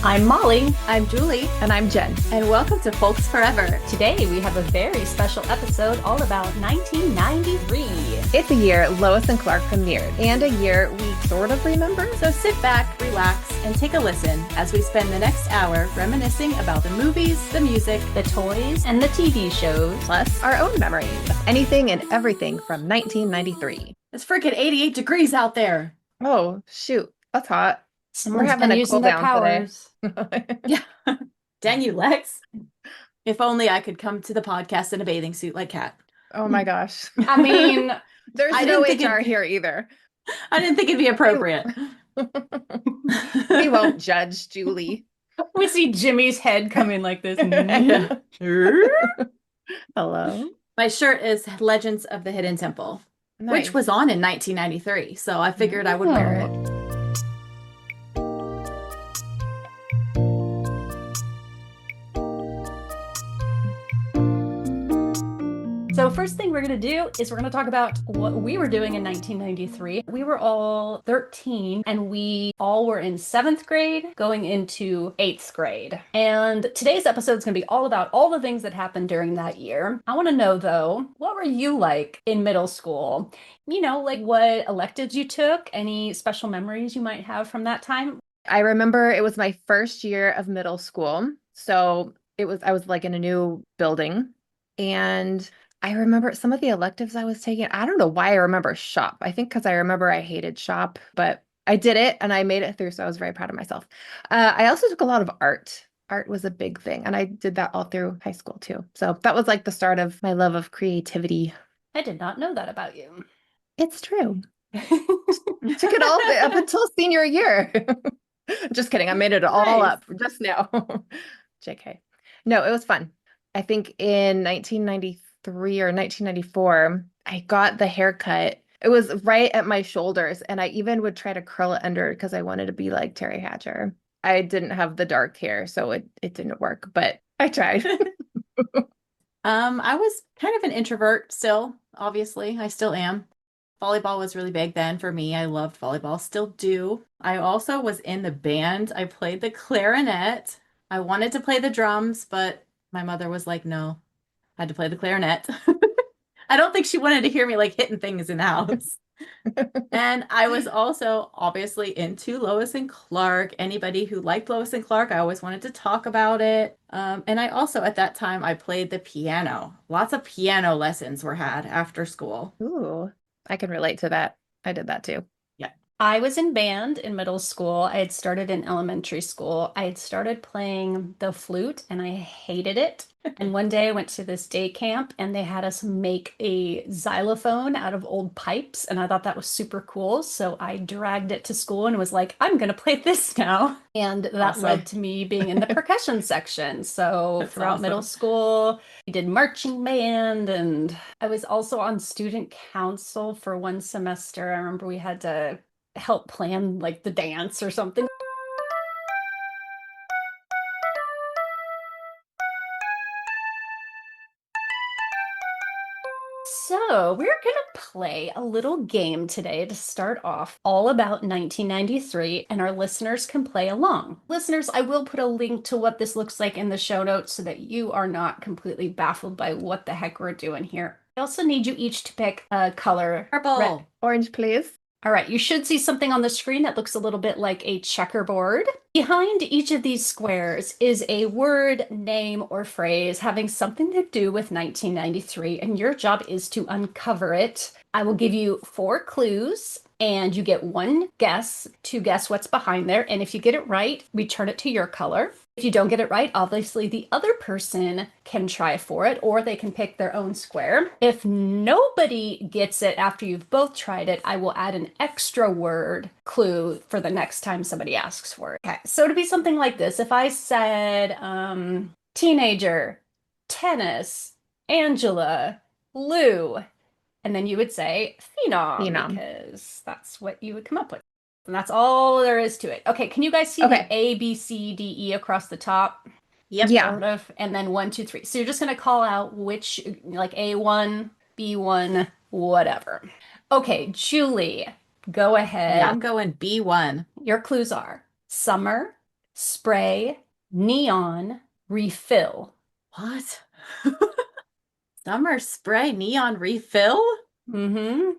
I'm Molly. I'm Julie. And I'm Jen. And welcome to Folks Forever. Today we have a very special episode all about 1993. It's a year Lois and Clark premiered, and a year we sort of remember. So sit back, relax, and take a listen as we spend the next hour reminiscing about the movies, the music, the toys, and the TV shows, plus our own memories of anything and everything from 1993. It's freaking 88 degrees out there. Oh, shoot. That's hot. Someone's been using their powers. Yeah. Dang you, Lex. If only I could come to the podcast in a bathing suit like Kat. Oh my gosh. I mean, there's no HR here either. I didn't think it'd be appropriate. We won't judge, Julie. We see Jimmy's head come in like this. Hello. My shirt is Legends of the Hidden Temple, which was on in 1993, so I figured I would wear it. So first thing we're going to do is we're going to talk about what we were doing in 1993. We were all 13 and we all were in 7th grade going into 8th grade. And today's episode is going to be all about all the things that happened during that year. I want to know though, what were you like in middle school? You know, like what electives you took, any special memories you might have from that time? I remember it was my first year of middle school. So I was like in a new building, and I remember some of the electives I was taking. I don't know why I remember shop. I think because I remember I hated shop, but I did it and I made it through. So I was very proud of myself. I also took a lot of art. Art was a big thing. And I did that all through high school too. So that was like the start of my love of creativity. I did not know that about you. It's true. Took it all up until senior year. Just kidding. I made it all up just now. JK. No, it was fun. I think in 1993 or 1994, I got the haircut. It was right at my shoulders, and I even would try to curl it under because I wanted to be like Terry Hatcher. I didn't have the dark hair, so it didn't work, but I tried. I was kind of an introvert still, obviously. I still am. Volleyball was really big then for me. I loved volleyball, still do. I also was in the band. I played the clarinet. I wanted to play the drums, but my mother was like, no, I had to play the clarinet. I don't think she wanted to hear me like hitting things in the house. And I was also obviously into Lois and Clark. Anybody who liked Lois and Clark, I always wanted to talk about it. And I also, at that time, I played the piano. Lots of piano lessons were had after school. Ooh, I can relate to that. I did that too. I was in band in middle school. I had started in elementary school. I had started playing the flute and I hated it. And one day I went to this day camp and they had us make a xylophone out of old pipes. And I thought that was super cool. So I dragged it to school and was like, I'm going to play this now. And that led to me being in the percussion section. So throughout middle school, we did marching band. And I was also on student council for one semester. I remember we had to help plan like the dance or something. So we're gonna play a little game today to start off all about 1993, and our listeners can play along. Listeners, I will put a link to what this looks like in the show notes so that you are not completely baffled by what the heck we're doing here. I also need you each to pick a color. Purple. Red. Orange, please. All right, you should see something on the screen that looks a little bit like a checkerboard. Behind each of these squares is a word, name, or phrase having something to do with 1993, and your job is to uncover it. I will give you 4 clues, and you get 1 guess to guess what's behind there, and if you get it right, we turn it to your color. If you don't get it right, obviously the other person can try for it, or they can pick their own square. If nobody gets it after you've both tried it, I will add an extra word clue for the next time somebody asks for it. Okay, so to be something like this, if I said teenager, tennis, Angela, Lou, and then you would say phenom. Because that's what you would come up with. And that's all there is to it. Okay, can you guys see the A, B, C, D, E across the top? Yep. Yeah. Sort of. And then 1, 2, 3. So you're just going to call out which, like A1, B1, whatever. Okay, Julie, go ahead. Yeah, I'm going B1. Your clues are summer, spray, neon, refill. What? Summer spray neon refill? Mm-hmm.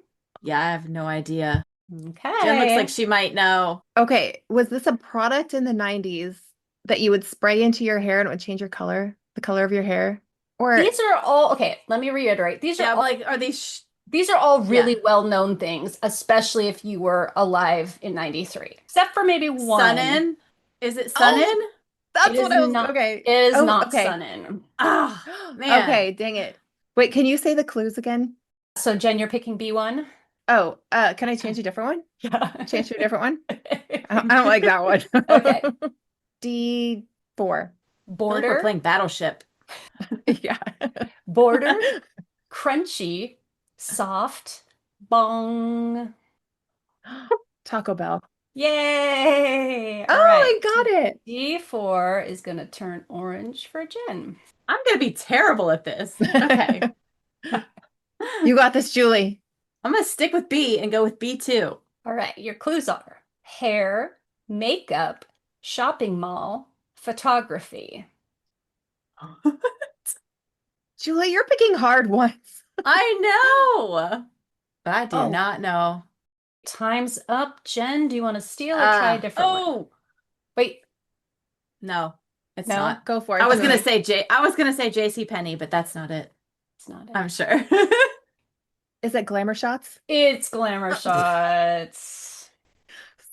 Yeah, I have no idea. Okay. Jen looks like she might know. Okay, was this a product in the 90s that you would spray into your hair and it would change your color, the color of your hair? Or These are all okay. Let me reiterate. Yeah, like, are these These are all really Yeah. well-known things, especially if you were alive in 93. Except for maybe one. sun in? Is it sun Oh, in? that's It is what I was not, okay. it is Oh, not okay. sun in. Ah, man. Okay, dang it. Wait, can you say the clues again? So Jen, you're picking B1? Oh, can I change a different one? Yeah. Change to a different one? I don't like that one. Okay. D4. I feel like we're Border, playing Battleship. Yeah. border, crunchy, soft, bong. Taco Bell. Yay! Oh, All right. I got it. D4 is going to turn orange for Jen. I'm gonna be terrible at this. Okay. You got this, Julie. I'm gonna stick with B and go with B2. All right, your clues are hair, makeup, shopping mall, photography. Julie, you're picking hard ones. I know, but I did Oh. not know. Time's up. Jen, do you want to steal or try a different one? Oh, Wait, no, it's No? not. Go for it. I was gonna Julie. say I was gonna say J.C. Penney, but that's not it. it's not it. I'm sure. Is it Glamour Shots? It's glamour shots.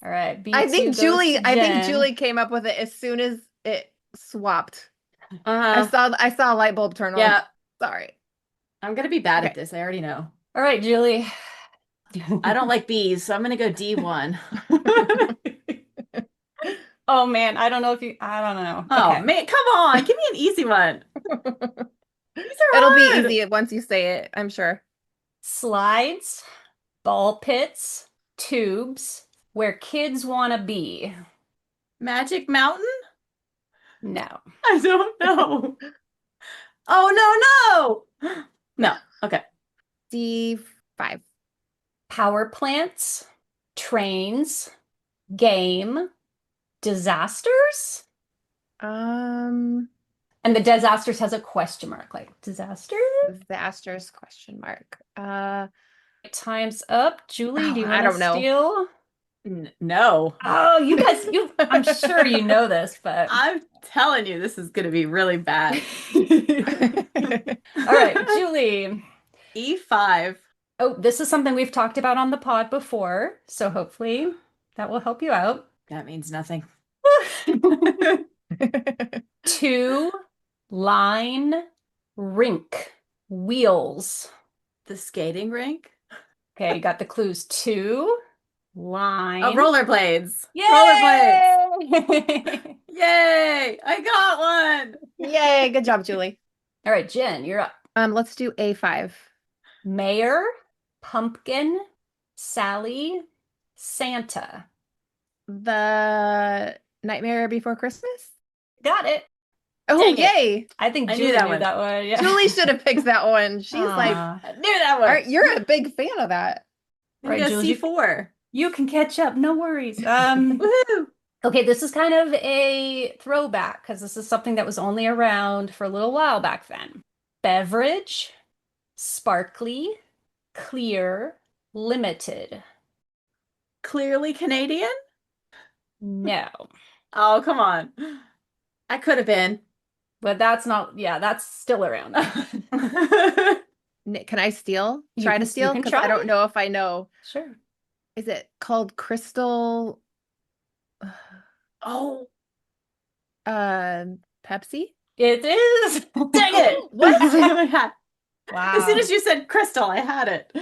All right, B2 I think goes Julie, to I think Jen. Julie came up with it as soon as it swapped. Uh, I saw a light bulb turn on. yeah, Sorry. I'm gonna be bad at Okay. this. I already know. All right, Julie. I don't like B's, so I'm gonna go D1. Oh man, I don't know if you. I don't know. Oh Okay. man, come on, give me an easy one. These are It'll be hard. easy once you say it, I'm sure. Slides, ball pits, tubes, where kids want to be. Magic Mountain? No. I don't know. Oh no, no. No. Okay. D5. Power plants, trains, game, disasters. Um, And the disasters has a question mark, like disaster. Disasters question mark. Time's up. Julie, do you I want to don't know. steal? No. Oh, you guys, I'm sure you know this, but I'm telling you, this is gonna be really bad. all right, Julie. E5. Oh, this is something we've talked about on the pod before, so hopefully that will help you out. That means nothing. 2 line rink wheels. The skating rink? Okay, you got the clues. 2 line. Oh, rollerblades. Yay! Rollerblades. Yay! I got one. Yay, good job, Julie. All right, Jen, you're up. Let's do A5. Mayor, pumpkin, Sally, Santa. The Nightmare Before Christmas? Got it. Oh, Dang it. yay! I think I knew Julie that knew one. that one. Yeah. Julie should have picked that one. She's like, Aw. I knew that one. you're a big fan of that. I'm gonna Right, go Julie, C4. You can catch up, no worries. Woohoo! Okay, this is kind of a throwback because this is something that was only around for a little while back then. Beverage, sparkly, clear, limited. Clearly Canadian? No, Oh, come on. I could have been. but that's not, yeah, that's still around. Can I steal? You Try can- to you steal? can Because I try. don't know if I know. Sure. Is it called Crystal Oh, Pepsi? It is. dang it. What? I had- Wow. As soon as you said crystal, I had it.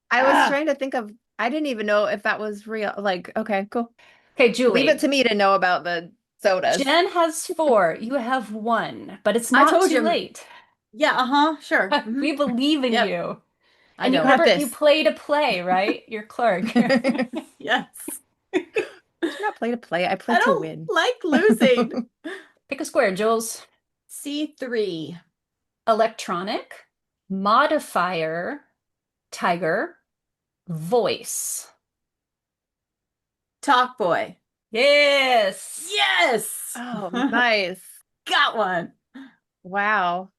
I was Ah. trying to think of, I didn't even know if that was real. Like, okay, cool. Okay, Julie. Leave it to me to know about the sodas. Jen has 4. You have 1, but it's I not told too you. late. Yeah, sure. Mhm. We believe in Yep. you. I And you know. got remember you this. play to play, right? You're Clark. Yes. It's not play to play. I play I to don't win. like losing. Pick a square, Jules. C3. Electronic, modifier, tiger, voice. Talk boy. Yes. Yes! Oh, nice. Got one. Wow.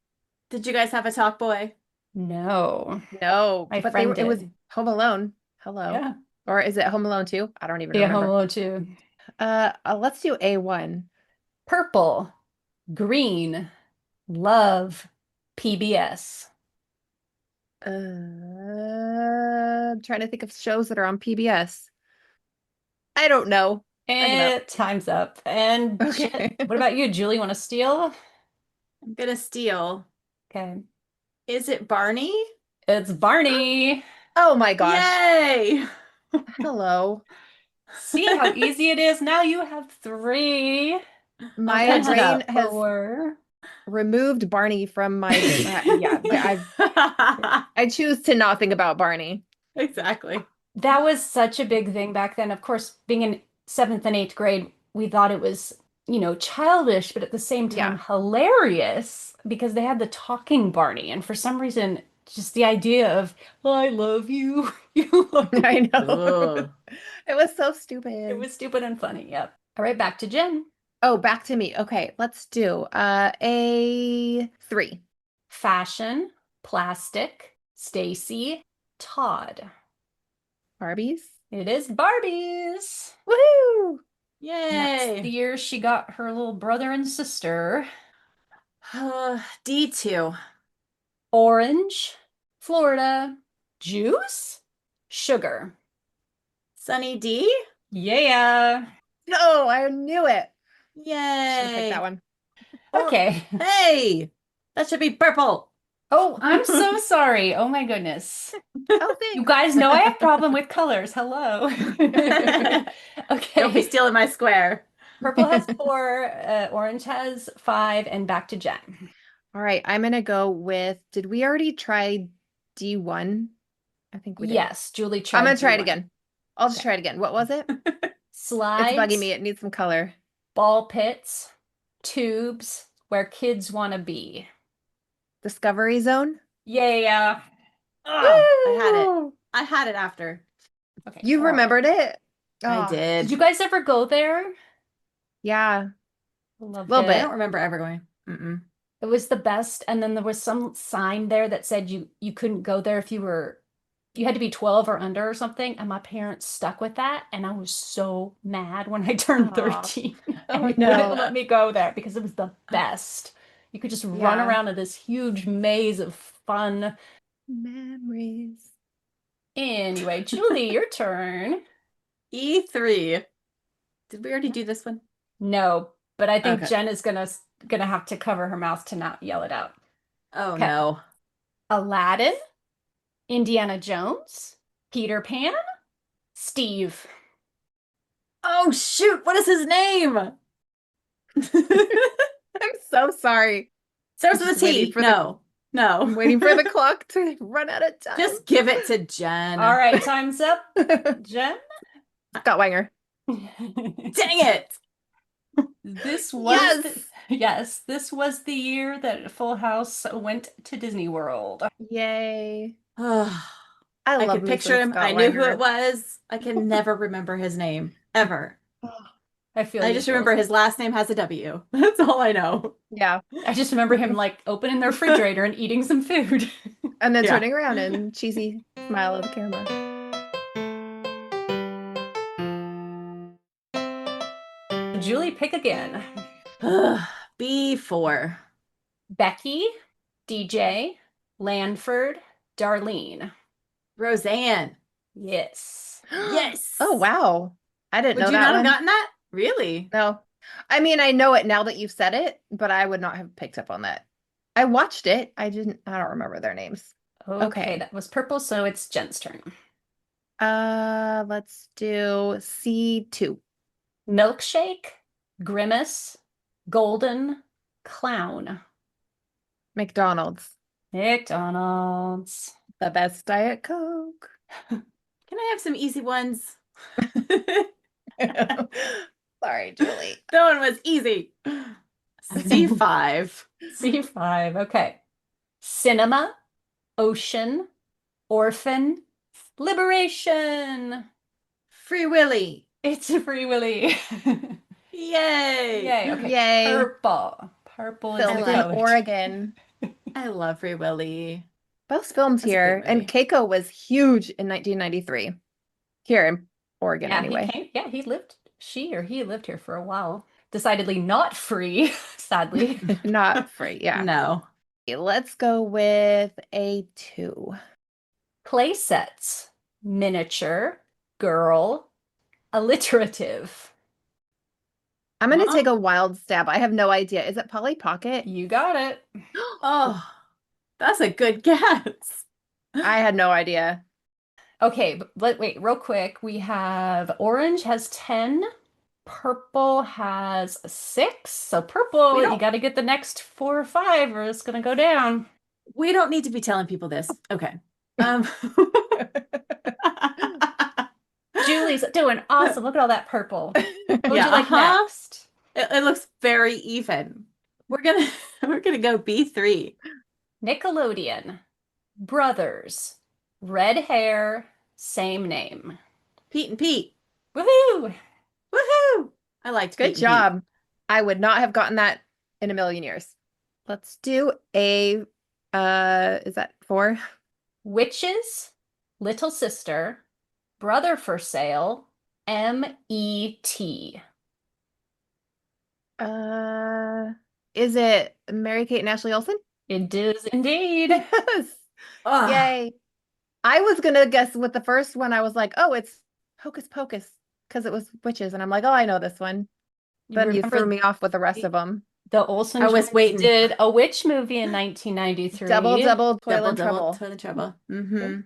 Did you guys have a talk boy? No. No, My but friend it was did. Home Alone. Hello. Yeah. Or is it Home Alone 2? I don't even Yeah, Home remember. Alone 2. Let's do A1. Purple, green, love, PBS. I'm trying to think of shows that are on PBS. I don't know. I give up. And time's up. And Okay. what about you, Julie? Want to steal? I'm gonna steal. Okay. Is it Barney? It's Barney. Oh my gosh. Yay! Hello. See how easy it is? Now you have 3. I'm My catching brain up. has 4. removed Barney from my yeah, I choose to not think about Barney. Exactly. That was such a big thing back then. Of course, being in 7th and 8th grade, we thought it was, childish, but at the same time Yeah. hilarious because they had the talking Barney. And for some reason, just the idea of, I love you, you love me. I know. Ugh. It was so It stupid. was stupid and funny. Yep. All right, back to Jen. Oh, back to me. Okay, let's do A3. Fashion, plastic, Stacy, Todd. Barbies. It is Barbies. Woohoo! And that's the Yay! year she got her little brother and sister. D2. Orange, Florida, juice, sugar. Sunny D? Yeah. No, I knew it. Should have picked Yay! that one. Okay. Hey! That should be purple. Oh, I'm so sorry. Oh my goodness. Oh, You thanks. guys know I have problem with colors. Hello. Don't be Okay. stealing my square. Purple has 4, orange has 5, and back to Jen. All right, I'm gonna go with, did we already try D1? I think we did. Yes, Julie I'm tried gonna try it D1. again. I'll just Okay. try it again. What was it? It's Slides, bugging me. It needs some color. ball pits, tubes, where kids want to be. Discovery Zone. Yeah. Oh, I had it. Woo! I had it after. Okay. You remembered it? I Oh, Did did. you guys ever go there? yeah. Loved Little it. I bit. don't remember ever going. Mm-mm. It was the best. And then there was some sign there that said you couldn't go there if you had to be 12 or under or something. And my parents stuck with that. And I was so mad when I turned Aw. 13 Oh, and no. wouldn't let me go there because it was the best. You could just run Yeah. around in this huge maze of fun. Memories. Anyway, Julie, your turn. E3. Did we already do this one? No, but I think Okay. Jen is gonna have to cover her mouth to not yell it out. Oh Okay. no. Aladdin, Indiana Jones, Peter Pan, Steve. Oh shoot, what is his name? I'm so sorry. Starts with a Just waiting T. for No. No. I'm waiting for the clock to run out of time. Just give it to Jen. All right, time's up. Jen? Scott Wanger. Dang it. This was Yes. this was the year that Full House went to Disney World. Yay. I I love could me picture some him. Scott I knew who Wanger. it was. I can never remember his name. Ever. I feel I you, just remember Jules. his last name has a W. That's all I know. Yeah. I just remember him like opening the refrigerator and eating some food. And then Yeah. turning around and cheesy smile at the camera. Julie, pick again. B4. Becky, DJ, Lanford, Darlene. Roseanne. Yes. Yes. Oh, wow. I didn't Would know you that not one. have gotten that? Really? No. I mean, I know it now that you've said it, but I would not have picked up on that. I watched it. I don't remember their names. Okay, that was purple, so it's Jen's turn. Let's do C2. Milkshake, Grimace, Golden, Clown. McDonald's. McDonald's. The best Diet Coke. Can I have some easy ones? Sorry, Julie. That one was easy. C5. C5, okay. Cinema, Ocean, Orphan, Liberation. Free Willy. It's a Free Willy. Yay! Yay. Okay. Yay. Purple. Purple is Filmed the in color. Oregon. I love Free Willy. Both filmed That's a here. good And movie. Keiko was huge in 1993. Here in Oregon, Yeah, anyway. he lived, he lived here for a while. Decidedly not free, sadly. Not free. Yeah. No. Let's go with a 2. Play sets, miniature, girl, alliterative. I'm going to Huh? take a wild stab. I have no idea. Is it Polly Pocket? You got it. Oh, that's a good guess. I had no idea. Okay, but wait, real quick. We have orange has 10, purple has 6. So purple, We you don't got to get the next 4 or 5 or it's going to go down. we don't need to be telling people this. Okay. Julie's doing awesome. Look at all that purple. What would Yeah, you like uh-huh. next? It looks very even. We're gonna we're gonna go B3. Nickelodeon, brothers, red hair, same name. Pete and Pete. Woohoo! Woohoo! I liked Good Pete and Pete. job. I would not have gotten that in a million years. Let's do a, is that 4? Witches, little sister, brother for sale, M-E-T. Is it Mary-Kate and Ashley Olsen? It is indeed. Yes. Ugh. Yay. I was gonna guess with the first one, I was like, oh, it's Hocus Pocus, because it was witches. And I'm like, oh, I know this one. Then you threw remember me off with the rest of them. the Olsen I was twins waiting. did a witch movie in 1993. Double, toil Double, and trouble. toil and trouble. Mm-hmm.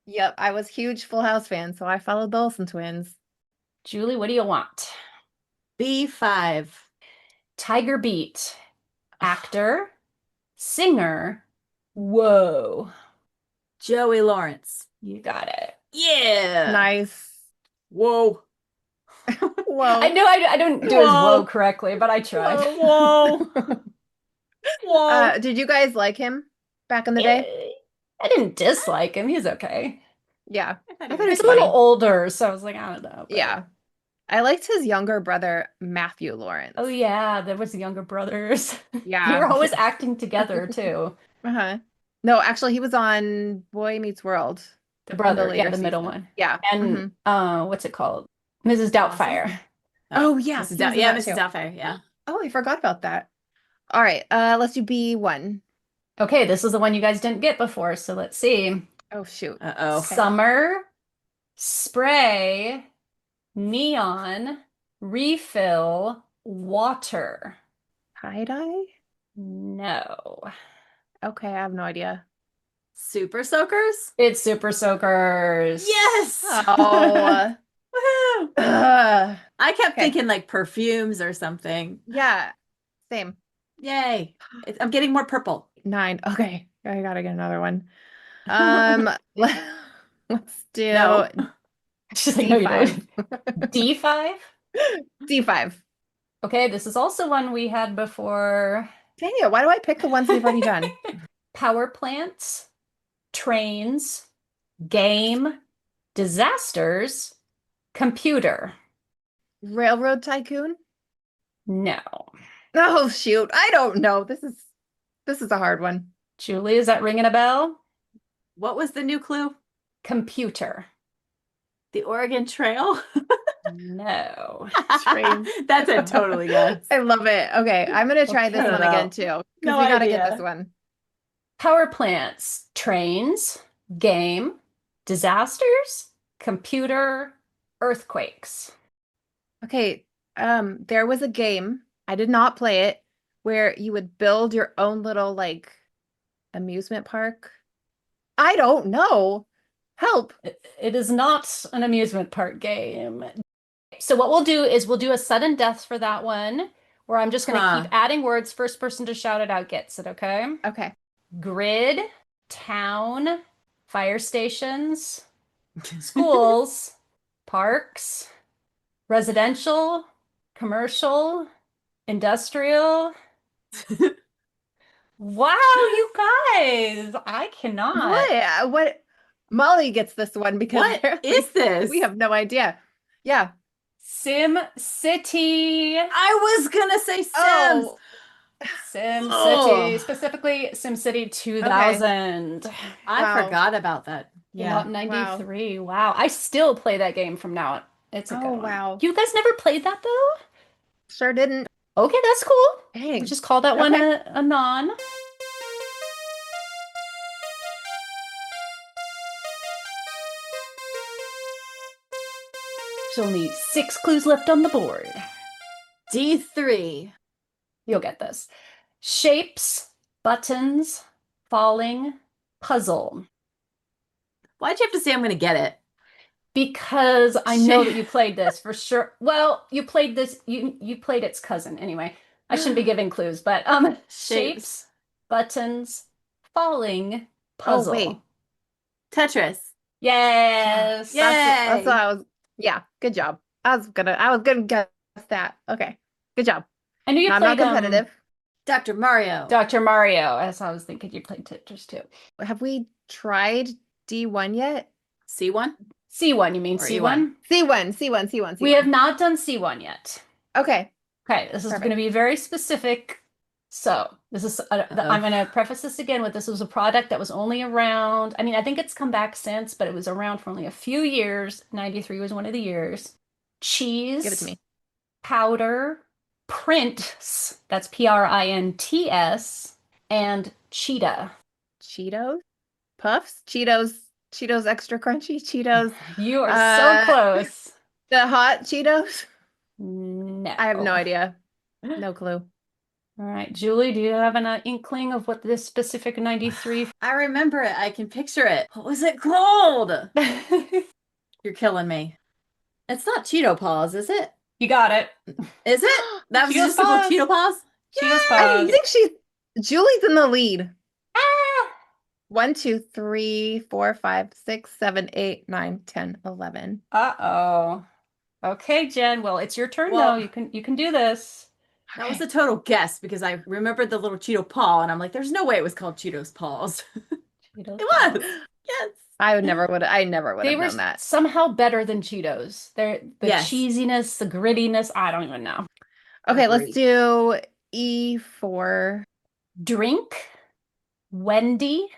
Yep, I was huge Full House fan, so I followed the Olsen twins. Julie, what do you want? B5. Tiger Beat, actor, singer. Whoa, Joey Lawrence. you got it. Yeah. Nice. Whoa. Whoa. I know I don't do his Whoa. whoa correctly, but I tried. Whoa. Whoa. Did you guys like him back in the day? I didn't dislike him. He's okay. Yeah. I thought it He's was a little funny. older, so I was like, I don't know. but- Yeah. I liked his younger brother, Matthew Lawrence. Oh yeah, there was the younger brothers. They Yeah. were always acting together too. Uh-huh. No, actually, he was on Boy Meets World. The brother, yeah, later the middle season. one. Yeah. And Mhm. what's it called? Mrs. Doubtfire. Oh, yeah. Mrs. he was Dow- in yeah, that Mrs. too. Doubtfire. Yeah. Oh, I forgot about that. All right. Let's do B1. Okay, this is the one you guys didn't get before, so let's see. Oh, shoot. Uh-oh. Okay. Summer, spray, neon, refill, water. Tie-dye? No. Okay, I have no idea. Super Soakers? It's Super Soakers. Yes! Oh. Woohoo! I kept Okay. thinking like perfumes or something. Yeah. Same. Yay. I'm getting more purple. 9. Okay. I gotta get another one. Let's do No. She's like, no, you D5. don't. D5? D5. Okay, this is also one we had before. Dang it, why do I pick the ones we've already done? Power plants, trains, game, disasters, computer. Railroad Tycoon? No. Oh shoot, I don't know. This is a hard one. Julie, is that ringing a bell? What was the new clue? Computer. The Oregon Trail? No. Trains. That's a totally guess. I love it. Okay, I'm gonna try this Okay. one again too. Because No we gotta get idea. this one. Power plants, trains, game, disasters, computer, earthquakes. Okay, there was a game, I did not play it, where you would build your own little like amusement park. I don't know. Help. It is not an amusement park game. So what we'll do is we'll do a sudden death for that one, where I'm just going to keep adding words. First person to shout it out gets it, okay? Okay. Grid, town, fire stations, schools, parks, residential, commercial, industrial. Wow, you guys, I cannot. What? Molly gets this one because What apparently is this? we have no idea. Yeah. Sim City. I was gonna say Sims. Oh, Sim Oh. City, specifically Sim City 2000. I Wow. forgot about that. Came out Yeah. in 93. Wow. I still play that game from now on. It's a good Oh, one. wow. You guys never played that though? Sure didn't. Okay, that's cool. Dang. We'll just call that one Okay. a non. There's only 6 clues left on the board. D3. You'll get this. Shapes, buttons, falling, puzzle. Why'd you have to say I'm gonna get it? Because I know that you played this for sure. Well, you played this, you played its cousin anyway. I shouldn't be giving clues, but shapes, buttons, falling, puzzle. Oh, wait. Tetris. Yes. Yay. That's what I was. Yeah, good job. I was gonna guess that. Okay. Good job. I knew you I'm not played competitive. Dr. Mario. Dr. Mario. As I was thinking you played Tetris too. Have we tried D1 yet? C1? C1, you mean Or C1? C1. We have not done C1 yet. Okay. Okay, this is Perfect. going to be very specific. So, this is I'm going to preface this again with this was a product that was only around. I mean, I think it's come back since, but it was around for only a few years. 93 was one of the years. Cheese, Give it to me. powder, prints, that's Prints, and cheetah. Cheetos? Puffs? Cheetos extra crunchy? Cheetos? You are so close. The hot Cheetos? No. I have no idea. No clue. All right, Julie, do you have an inkling of what this specific 93? I remember it. I can picture it. What was it called? You're killing me. It's not Cheeto Paws, is it? You got it. Is it? That was Cheetos just called Paws. Cheeto Paws? Cheetah's I paws. think Julie's in the lead. Ah! 1, 2, 3, 4, 5, 6, 7, 8, 9, 10, 11. Uh-oh. Okay, Jen. Well, it's your turn Well- though. You can do this. That was a total guess because I remembered the little Cheeto paw and I'm like, there's no way it was called Cheetos Paws. Cheetos It paws. was. Yes. I never would have They were known that. somehow better than Cheetos. The Yes. cheesiness, the grittiness, I don't even know. Okay, let's Agreed. do E4. Drink, Wendy,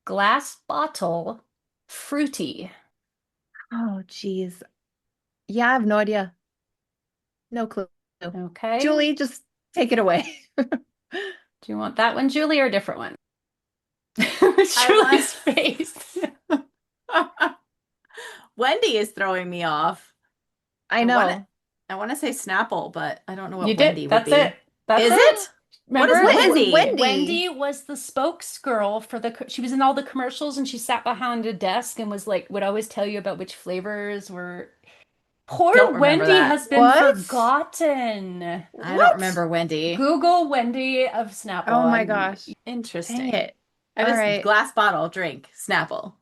glass bottle, fruity. Oh, geez. Yeah, I have no idea. No clue. Okay. Julie, just take it away. Do you want that one, Julie, or a different one? I Julie's face. Wendy is throwing me off. I know. I want to say Snapple, but I don't know what You Wendy did. would That's be. it. That's Is it. it? Remember? What is Wendy? Wendy was the spokesgirl for she was in all the commercials and she sat behind a desk and was like, would always tell you about which flavors were. Poor Don't remember Wendy that. has been What? forgotten. I What? don't remember Wendy. Google Wendy of Snapple. Oh my and- gosh. Interesting. Dang it. I just All right. glass bottle, drink, Snapple.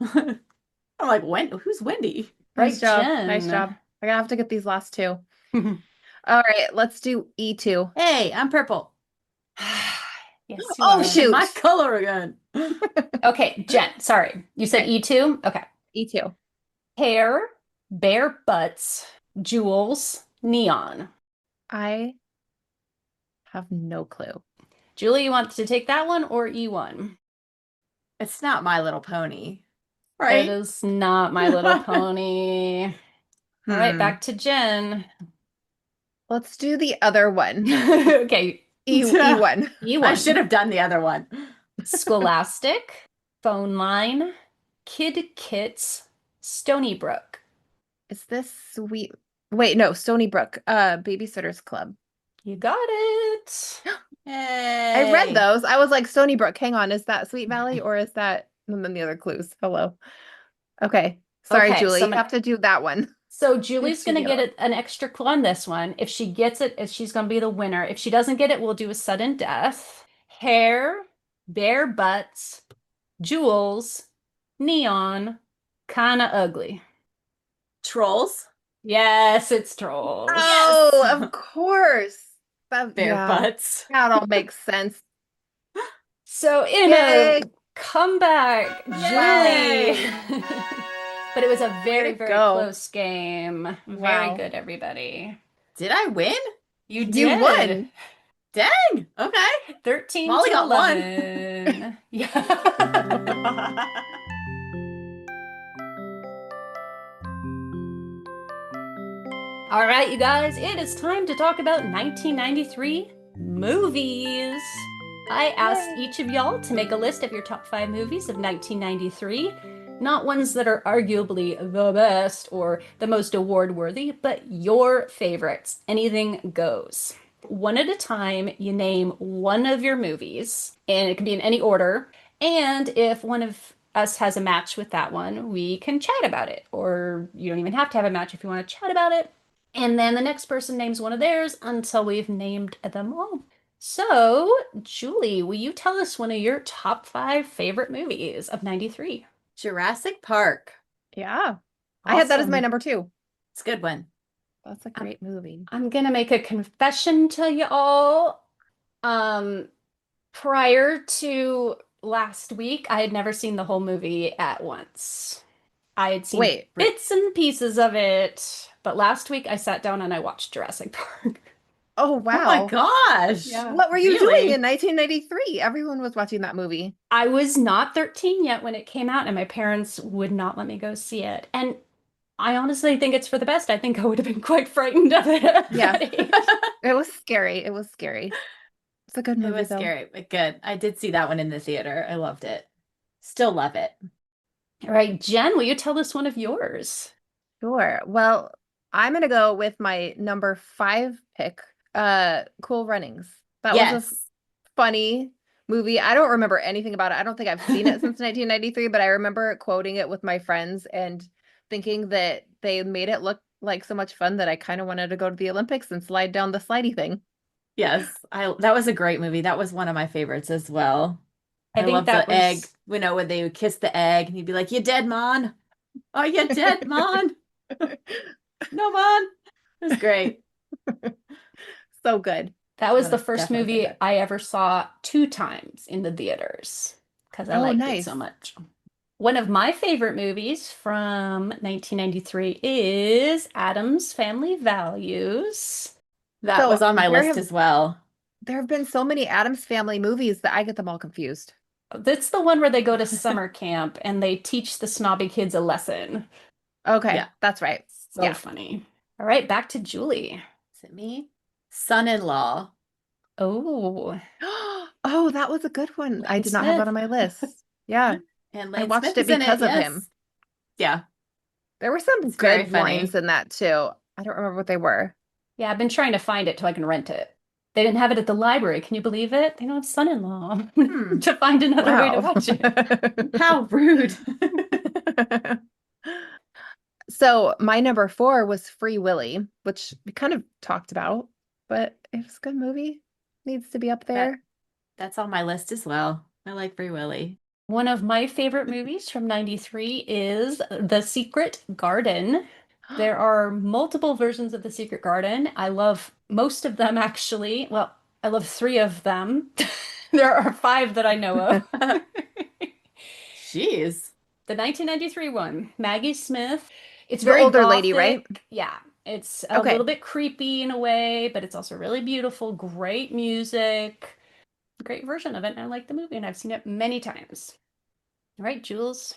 I'm like, who's Wendy? Nice Right, job. Jen. Nice job. I'm gonna have to get these last two. All right, let's do E2. Hey, I'm purple. Yes, you Oh, are. shoot. My color again. Okay, Jen, sorry. You said Okay. E2? Okay. E2. Hair, bare butts, jewels, neon. I have no clue. Julie, you want to take that one or E1? It's not My Little Pony, It right? is not My Little Pony. All right, back to Jen. Let's do the other one. Okay, E1. E1. I should have done the other one. Scholastic, phone line, Kid Kits, Stony Brook. Is this sweet? Wait, no, Stony Brook. Babysitter's Club. You got it. Hey. I read those. I was like, Stony Brook. Hang on, is that Sweet Valley or is that? And then the other clues. Hello. Okay. Sorry, Okay, Julie. so You have to do that one. So Julie's going to Studio. get an extra clue on this one. If she gets it, she's going to be the winner. If she doesn't get it, we'll do a sudden death. Hair, bare butts, jewels, neon, kind of ugly. Trolls, Yes, it's trolls. Oh, of course. That, bare yeah, butts. that all makes sense. So in Yay. a comeback, Yay. Julie But it was a very, to very go. close game. Very Wow. good, everybody. Did I win? You did. You won. Dang. Okay. 13 Molly to got one. 11. Yeah. All right, you guys, it is time to talk about 1993 movies. I asked Yay. each of y'all to make a list of your top 5 movies of 1993. Not ones that are arguably the best or the most award-worthy, but your favorites. Anything goes. One at a time, you name one of your movies, and it can be in any order. And if one of us has a match with that one, we can chat about it. Or you don't even have to have a match if you want to chat about it. And then the next person names one of theirs until we've named them all. So, Julie, will you tell us one of your top 5 favorite movies of 93? Jurassic Park. Yeah. I had that as my Awesome. number 2. It's a good one. That's a great movie. I'm gonna make a confession to you all. Prior to last week, I had never seen the whole movie at once. I had seen Wait. bits and pieces of it, but last week I sat down and I watched Jurassic Park. Oh, Oh my wow. gosh. Yeah. What were you Really? doing in 1993? Everyone was watching that movie. I was not 13 yet when it came out, and my parents would not let me go see it. And I honestly think it's for the best. I think I would have been quite frightened of it at Yeah. that age. It was scary. It was scary. It's a good It movie, was though. scary, but good. I did see that one in the theater. I loved it. Still love it. All right, Jen, will you tell us one of yours? Sure. Well, I'm gonna go with my number 5 pick, Cool Runnings. That was a Yes. funny movie. I don't remember anything about it. I don't think I've seen it since 1993, but I remember quoting it with my friends and thinking that they made it look like so much fun that I kind of wanted to go to the Olympics and slide down the slidey thing. Yes. That was a great movie. That was one of my favorites as well. I I think love that the egg. was You know, when they would kiss the egg and he'd be like, "You dead, Mon? Are you dead, Mon? No, Mon." It was great. So good. that was That the was first definitely movie favorite. I ever saw 2 times in the theaters because I Oh, liked it so nice. much. One of my favorite movies from 1993 is Addams Family Values. That So was on my there list have as well. there have been so many Addams Family movies that I get them all confused. That's the one where they go to summer camp and they teach the snobby kids a lesson. Okay, Yeah. that's right. So Yeah. funny. All right, back to Julie. Is it me? Son-in-law. Oh, Oh, that was a good one. I Lane did not have that Smith. on my list. Yeah, And I Lane watched Smith it is in it. because of Yes. him. Yeah. There were some It's very good funny. lines in that too. I don't remember what they were. Yeah, I've been trying to find it till I can rent it. They didn't have it at the library. Can you believe it? They don't have son-in-law to find another way to Wow. watch it. How rude. So my number 4 was Free Willy, which we kind of talked about, but it was a good movie. Needs to be up there. That's on my list as well. I like Free Willy. One of my favorite movies from 93 is The Secret Garden. There are multiple versions of The Secret Garden. I love most of them, actually. Well, I love 3 of them. There are 5 that I know of. Jeez. The 1993 one, Maggie Smith. It's The very older lady, right? gothic. Yeah, it's a Okay. little bit creepy in a way, but it's also really beautiful. Great music. Great version of it. And I like the movie, and I've seen it many times. All right, Jules.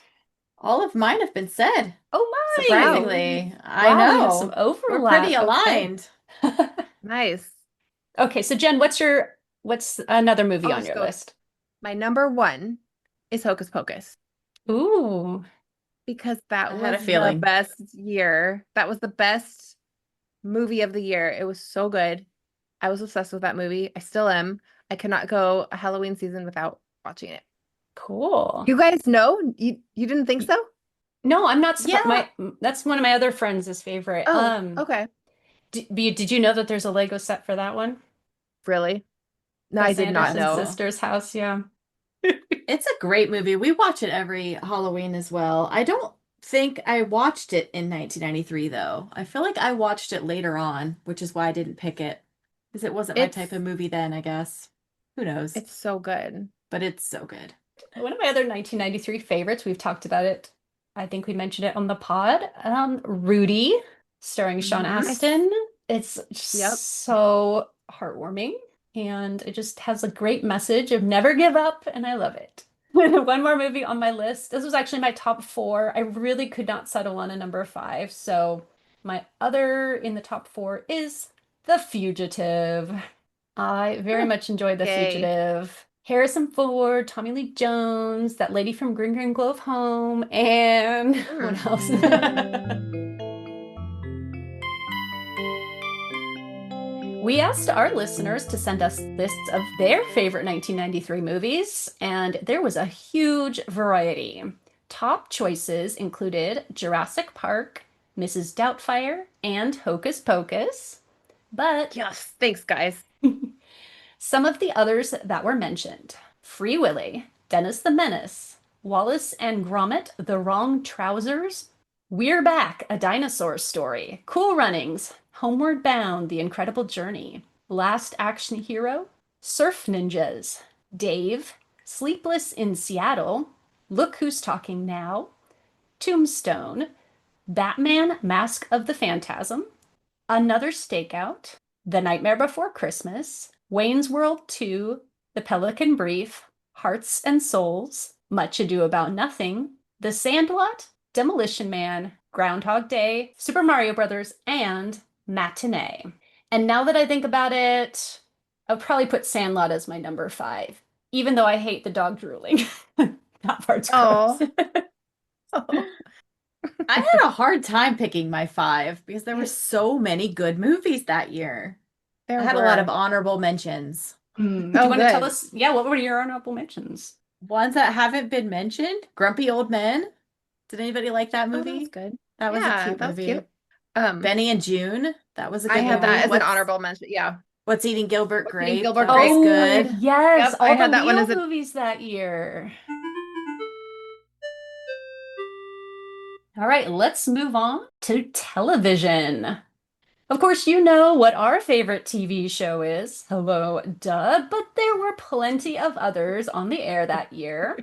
All of mine have been said. Oh my! Surprisingly. I Wow, we have know. some We're overlap. pretty Okay. aligned. Nice. Okay, so Jen, what's another movie I'll on just your go. list? My number 1 is Hocus Pocus Ooh, because that I had a was the feeling. best year. That was the best movie of the year. It was so good. I was obsessed with that movie. I still am. I cannot go a Halloween season without watching it. cool. You guys know? You didn't think so? No, I'm not Yeah. surprised. That's one of my other friends' favorite. Oh, okay. Did you know that there's a Lego set for that one? Really? No, The I did not Sanderson know. sisters' house, yeah. It's a great movie. We watch it every Halloween as well. I don't think I watched it in 1993, though. I feel like I watched it later on, which is why I didn't pick it. Because it wasn't my type of movie then, I guess. Who knows? It's so good. But it's so good. One of my other 1993 favorites, we've talked about it I think we mentioned it on the pod. Rudy, starring Sean Nice. Astin. It's Yep. just so heartwarming, and it just has a great message of never give up, and I love it. One more movie on my list. This was actually my top four. I really could not settle on a number five, so my other in the top four is The Fugitive. I very much enjoyed The Yay. Fugitive. Harrison Ford, Tommy Lee Jones, that lady from Green Green Grove Home, and what else? We asked our listeners to send us lists of their favorite 1993 movies, and there was a huge variety. Top choices included Jurassic Park, Mrs. Doubtfire, and Hocus Pocus. But Yes. Thanks, guys. some of the others that were mentioned: Free Willy, Dennis the Menace, Wallace and Gromit, The Wrong Trousers, We're Back, A Dinosaur Story, Cool Runnings, Homeward Bound, The Incredible Journey, Last Action Hero, Surf Ninjas, Dave, Sleepless in Seattle, Look Who's Talking Now, Tombstone, Batman Mask of the Phantasm, Another Stakeout, The Nightmare Before Christmas, Wayne's World 2, The Pelican Brief, Hearts and Souls, Much Ado About Nothing, The Sandlot, Demolition Man, Groundhog Day, Super Mario Brothers, and Matinee. And now that I think about it, I'll probably put Sandlot as my number five, even though I hate the dog drooling. That part's gross. Oh. I had a hard time picking my five because there were so many good movies that year. There I had a lot of were. honorable mentions. Do you Oh, want to tell good. us? Yeah, what were your honorable mentions? Ones that haven't been mentioned, Grumpy Old Men. Did anybody like that Oh, movie? that's good. That was a Yeah, cute that was movie. cute. Benny and June. That was a I good had movie. that as an honorable mention. Yeah. What's Eating Gilbert What's Eating Grape? Gilbert That was Grape? Oh, good. yes, Yep, I all the had that one Leo as a movies that year. All right, let's move on to television. Of course, you know what our favorite TV show is. Hello, duh. But there were plenty of others on the air that year.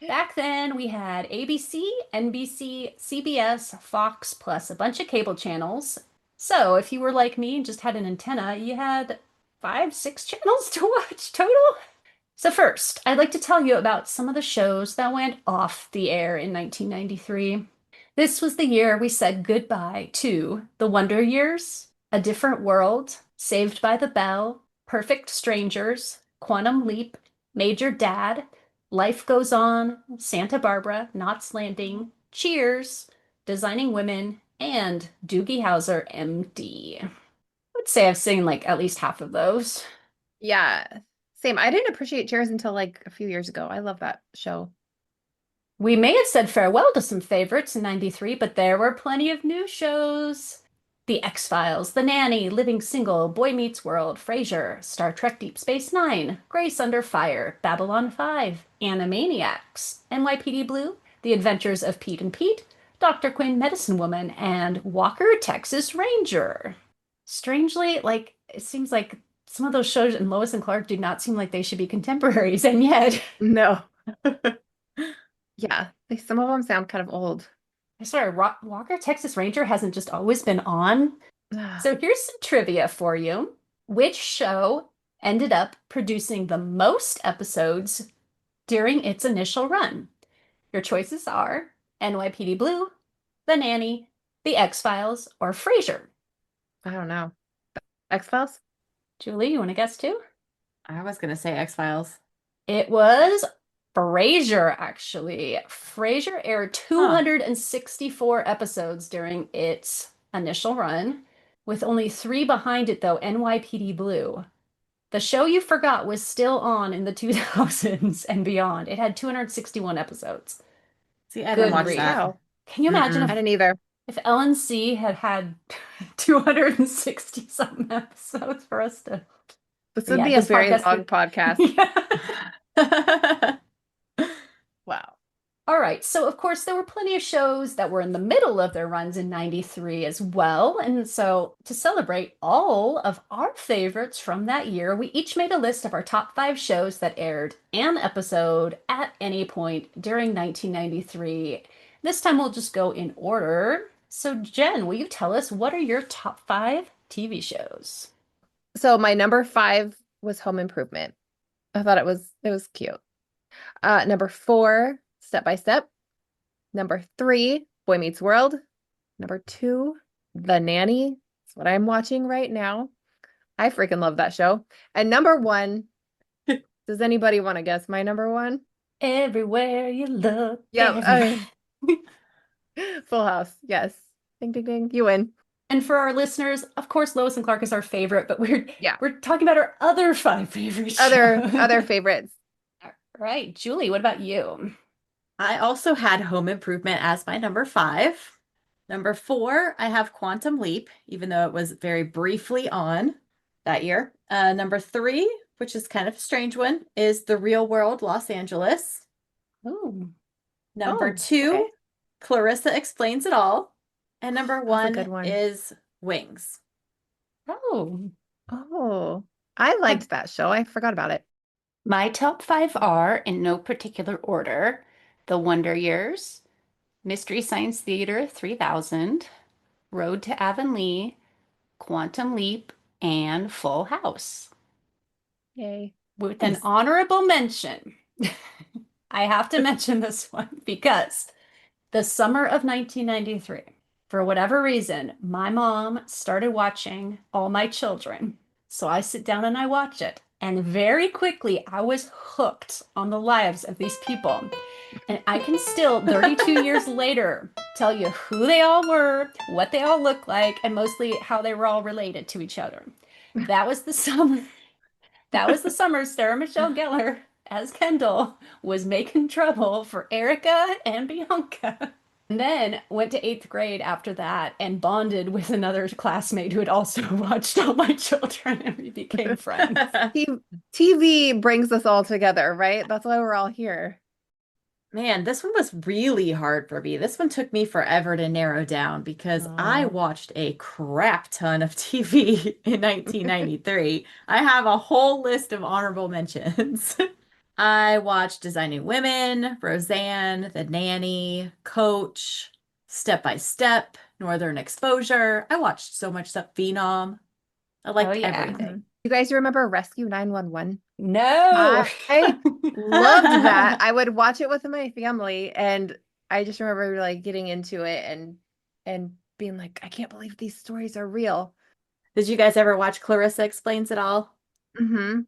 Back then, we had ABC, NBC, CBS, Fox, plus a bunch of cable channels. So if you were like me and just had an antenna, you had five, six channels to watch total. So first, I'd like to tell you about some of the shows that went off the air in 1993. This was the year we said goodbye to The Wonder Years, A Different World, Saved by the Bell, Perfect Strangers, Quantum Leap, Major Dad, Life Goes On, Santa Barbara, Knots Landing, Cheers, Designing Women, and Doogie Howser, MD. I would say I've seen like at least half of those. Yeah. Same. I didn't appreciate Cheers until like a few years ago. I love that show. We may have said farewell to some favorites in 93, but there were plenty of new shows. The X-Files, The Nanny, Living Single, Boy Meets World, Frasier, Star Trek Deep Space Nine, Grace Under Fire, Babylon 5, Animaniacs, NYPD Blue, The Adventures of Pete and Pete, Dr. Quinn Medicine Woman, and Walker, Texas Ranger. Strangely, like, it seems like some of those shows and Lois and Clark do not seem like they should be contemporaries, and yet No. Yeah. Some of them sound kind of old. I swear, Walker Texas Ranger hasn't just always been on. So here's some trivia for you. Which show ended up producing the most episodes during its initial run? Your choices are NYPD Blue, The Nanny, The X-Files, or Frasier. I don't know. X-Files? Julie, you want to guess too? I was going to say X-Files. It was Frasier, actually. Frasier aired 264 episodes during its initial run, with only three behind it, though, NYPD Blue. The show you forgot was still on in the 2000s and beyond. It had 261 episodes. See, I Good didn't watch grief. that. Wow. Can you imagine I didn't either. if LNC had 260 something episodes for us to. This would Yeah, be a this very podcast long could- podcast. Yeah. Wow. All right, so of course there were plenty of shows that were in the middle of their runs in 93 as well. And so to celebrate all of our favorites from that year, we each made a list of our top five shows that aired an episode at any point during 1993. This time we'll just go in order. So, Jen, will you tell us what are your top 5 TV shows? So my number 5 was Home Improvement. I thought it was cute. Number 4, Step by Step. Number 3, Boy Meets World. Number 2, The Nanny. That's what I'm watching right now. I freaking love that show. And number 1, does anybody want to guess my number 1? Everywhere you look. Yep. Everywhere. Full House. Yes. Ding, ding, ding. You win. And for our listeners, of course, Lois and Clark is our favorite, but Yeah. we're talking about our other 5 favorite shows. Other favorites. All right, Julie, what about you? I also had Home Improvement as my number 5. Number 4, I have Quantum Leap, even though it was very briefly on that year. Number 3, which is kind of a strange one, is The Real World Los Angeles. Oh, Number Oh, 2, okay. Clarissa Explains It All. And number That's a 1 good one. is Wings. oh. Oh, I liked that show. I forgot about it. My top 5 are, in no particular order, The Wonder Years, Mystery Science Theater 3000, Road to Avonlea, Quantum Leap, and Full House. Yay. With an Nice. honorable mention. I have to mention this one because the summer of 1993, for whatever reason, my mom started watching All My Children. So I sit down and I watch it. And very quickly, I was hooked on the lives of these people. And I can still, 32 years later, tell you who they all were, what they all look like, and mostly how they were all related to each other. That was the summer. That was the summer Sarah Michelle Gellar as Kendall was making trouble for Erica and Bianca. And then went to 8th grade after that and bonded with another classmate who had also watched All My Children, and we became friends. TV brings us all together, right? That's why we're all here. Man, this one was really hard for me. This one took me forever to narrow down because I Oh. watched a crap ton of TV in 1993. I have a whole list of honorable mentions. I watched Designing Women, Roseanne, The Nanny, Coach, Step by Step, Northern Exposure. I watched so much stuff. Phenom. I liked yeah. everything. You guys remember Rescue 911? No. I loved that. I would watch it with my family, and I just remember like getting into it and being like, I can't believe these stories are real. Did you guys ever watch Clarissa Explains It All? Mm-hmm.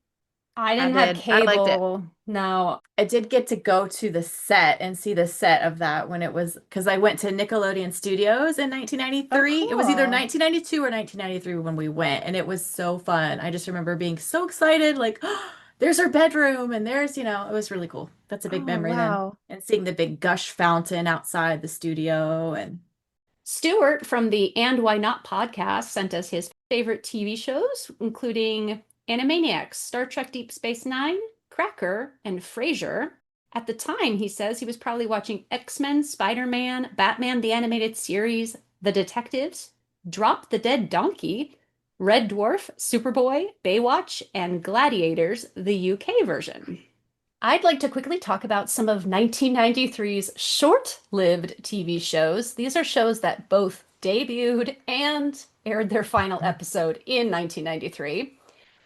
I didn't I have did. I liked it. cable. No. I did get to go to the set and see the set of that when it was because I went to Nickelodeon Studios in 1993. Oh, It was either cool. 1992 or 1993 when we went, and it was so fun. I just remember being so excited, like, oh, there's our bedroom, and there's, it was really cool. That's a big Oh, memory then. wow. And seeing the big gush fountain outside the studio and Stuart from the And Why Not podcast sent us his favorite TV shows, including Animaniacs, Star Trek Deep Space Nine, Cracker, and Frasier. At the time, he says he was probably watching X-Men, Spider-Man, Batman the Animated Series, The Detectives, Drop the Dead Donkey, Red Dwarf, Superboy, Baywatch, and Gladiators, the UK version. I'd like to quickly talk about some of 1993's short-lived TV shows. These are shows that both debuted and aired their final episode in 1993.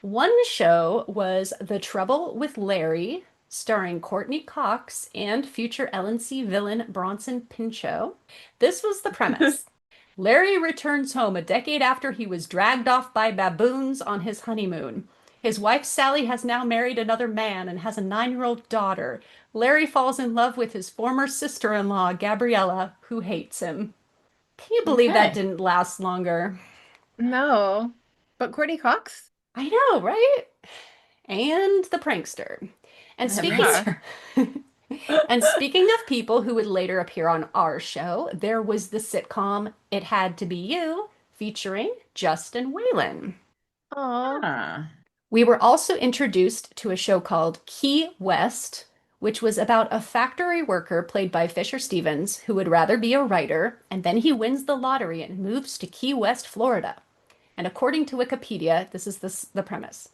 One show was The Trouble with Larry, starring Courtney Cox and future LNC villain Bronson Pinchot. This was the premise. Larry returns home a decade after he was dragged off by baboons on his honeymoon. His wife Sally has now married another man and has a 9-year-old daughter. Larry falls in love with his former sister-in-law, Gabriella, who hates him. Can you believe that Okay. didn't last longer? No. But Courtney Cox? I know, right? And the prankster. And Yeah. speaking of people who would later appear on our show, there was the sitcom It Had to Be You, featuring Justin Whalen. Oh. Ah. We were also introduced to a show called Key West, which was about a factory worker played by Fisher Stevens who would rather be a writer, and then he wins the lottery and moves to Key West, Florida. And according to Wikipedia, this is the premise.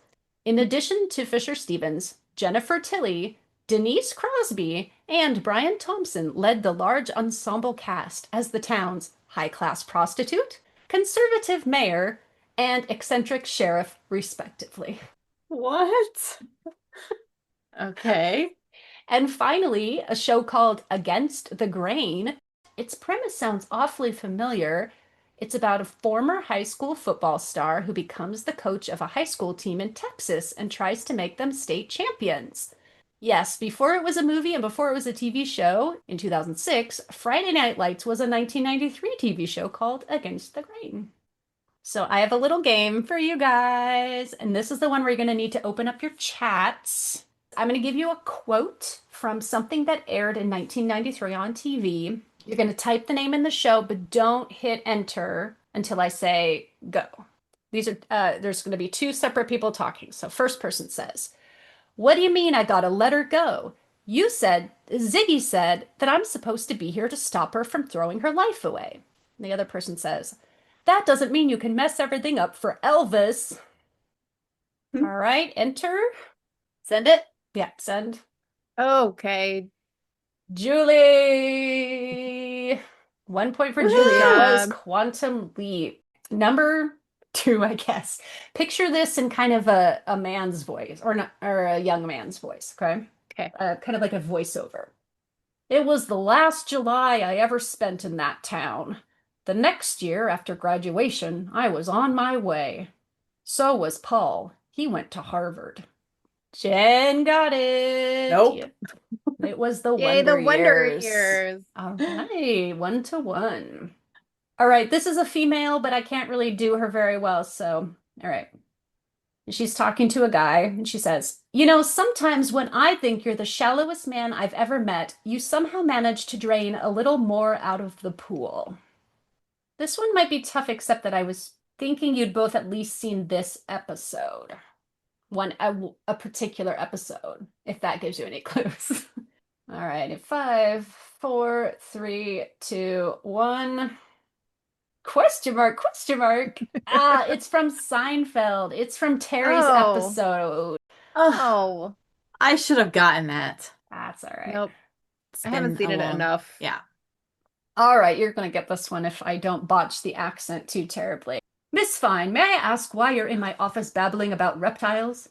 In addition to Fisher Stevens, Jennifer Tilly, Denise Crosby and Brian Thompson led the large ensemble cast as the town's high-class prostitute, conservative mayor, and eccentric sheriff, respectively. What? Okay. And finally, a show called Against the Grain. Its premise sounds awfully familiar. It's about a former high school football star who becomes the coach of a high school team in Texas and tries to make them state champions. Yes, before it was a movie and before it was a TV show, in 2006, Friday Night Lights was a 1993 TV show called Against the Grain. So I have a little game for you guys, and this is the one where you're going to need to open up your chats. I'm going to give you a quote from something that aired in 1993 on TV. You're going to type the name in the show, but don't hit enter until I say go. These are there's going to be two separate people talking. So first person says, "What do you mean I gotta let her go? Ziggy said that I'm supposed to be here to stop her from throwing her life away." And the other person says, "That doesn't mean you can mess everything up for Elvis." All right, enter. Send it. Yeah, send. Okay. Julie. 1 point for Julie. It was Quantum Leap. Number 2, I guess. Picture this in kind of a man's voice, or a young man's voice, okay? Okay. Kind of like a voiceover. "It was the last July I ever spent in that town. The next year, after graduation, I was on my way. So was Paul. He went to Harvard." Jen got it. Nope. Yep. It was the Yay, Wonder the Wonder Years. Years. All right, 1-1. All right, this is a female, but I can't really do her very well, so all right. She's talking to a guy, and she says, "You know, sometimes when I think you're the shallowest man I've ever met, you somehow manage to drain a little more out of the pool." This one might be tough, except that I was thinking you'd both at least seen this episode. A particular episode, if that gives you any clues. All right, in 5, 4, 3, 2, 1. Question mark, question mark. It's from Seinfeld. It's from Terry's episode. Oh, I should have gotten that. That's all right. nope. It's I haven't been seen a it long- enough. Yeah. All right, you're going to get this one if I don't botch the accent too terribly. "Miss Fine, may I ask why you're in my office babbling about reptiles?"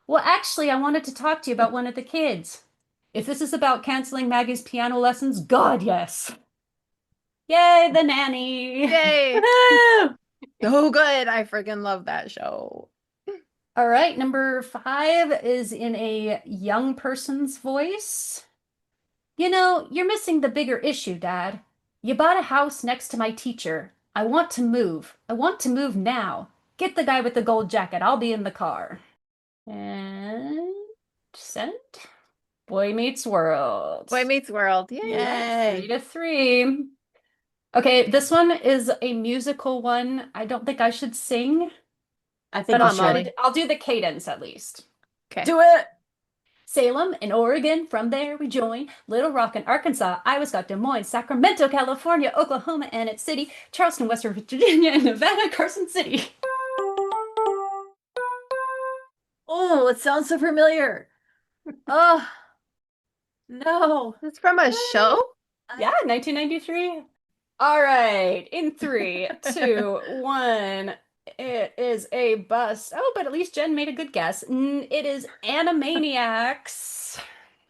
"Well, actually, I wanted to talk to you about one of the kids." "If this is about canceling Maggie's piano lessons, God, yes." Yay, the nanny. Yay. Woohoo! So good. I freaking love that show. All right, number 5 is in a young person's voice. "You know, you're missing the bigger issue, Dad. You bought a house next to my teacher. I want to move. I want to move now. Get the guy with the gold jacket. I'll be in the car." And send. Boy Meets World. Boy Meets World. Yay. Yay. 3-3. Okay, this one is a musical one. I don't think I should sing, I think but you should. I'll do the cadence at least. Okay. Do it. "Salem in Oregon, from there we join Little Rock in Arkansas, Iowa, Scott, Des Moines, Sacramento, California, Oklahoma, Annette City, Charleston, West Virginia, and Nevada, Carson City." Oh, it sounds so familiar. Oh, no. It's from a show? Yeah, 1993. All right, in 3, 2, 1. It is a bust. Oh, but at least Jen made a good guess. It is Animaniacs.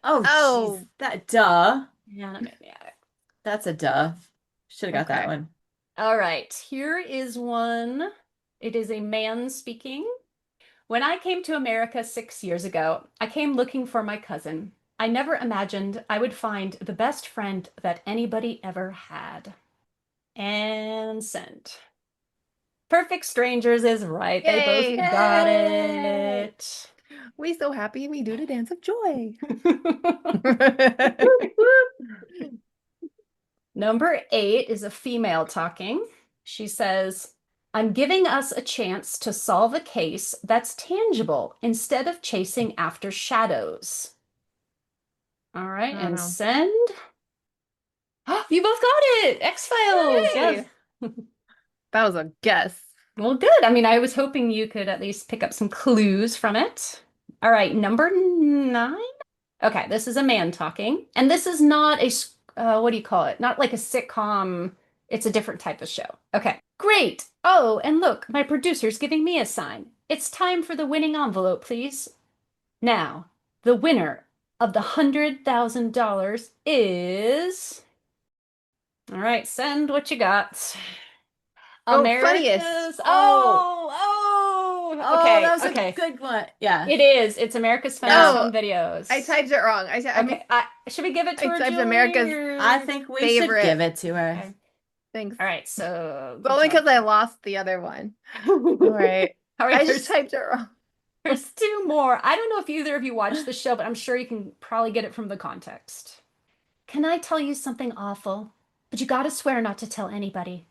Oh, Oh. jeez. That duh. Animaniacs. That's a duh. Should have got that Okay. one. All right, here is one. It is a man speaking. "When I came to America 6 years ago, I came looking for my cousin. I never imagined I would find the best friend that anybody ever had." And send. Perfect Strangers is right. They Yay. both got Yay. it. We so happy we do the dance of joy. Number 8 is a female talking. She says, "I'm giving us a chance to solve a case that's tangible instead of chasing after shadows." All right, Oh, and no. send. You both got it. X-Files. Yay. Yes. That was a guess. Well, good. I mean, I was hoping you could at least pick up some clues from it. All right, number 9. Okay, this is a man talking, and this is not what do you call it? Not like a sitcom. It's a different type of show. Okay, great. Oh, and look, my producer's giving me a sign. It's time for the winning envelope, please. Now, the winner of the $100,000 is. All right, send what you got. Oh, funniest. America's. Oh. Oh, Okay, that was a okay. good one. Yeah. It is. It's America's Funniest No, Home Videos. I typed it wrong. Okay, should we give it to I her, typed Julie? America's I think we should favorite. give it to her. Okay. Thanks. All right, so But only because I lost the other one. All right. All right, I just typed it wrong. there's two more. I don't know if either of you watched the show, but I'm sure you can probably get it from the context. Can I tell you something awful? But you gotta swear not to tell anybody.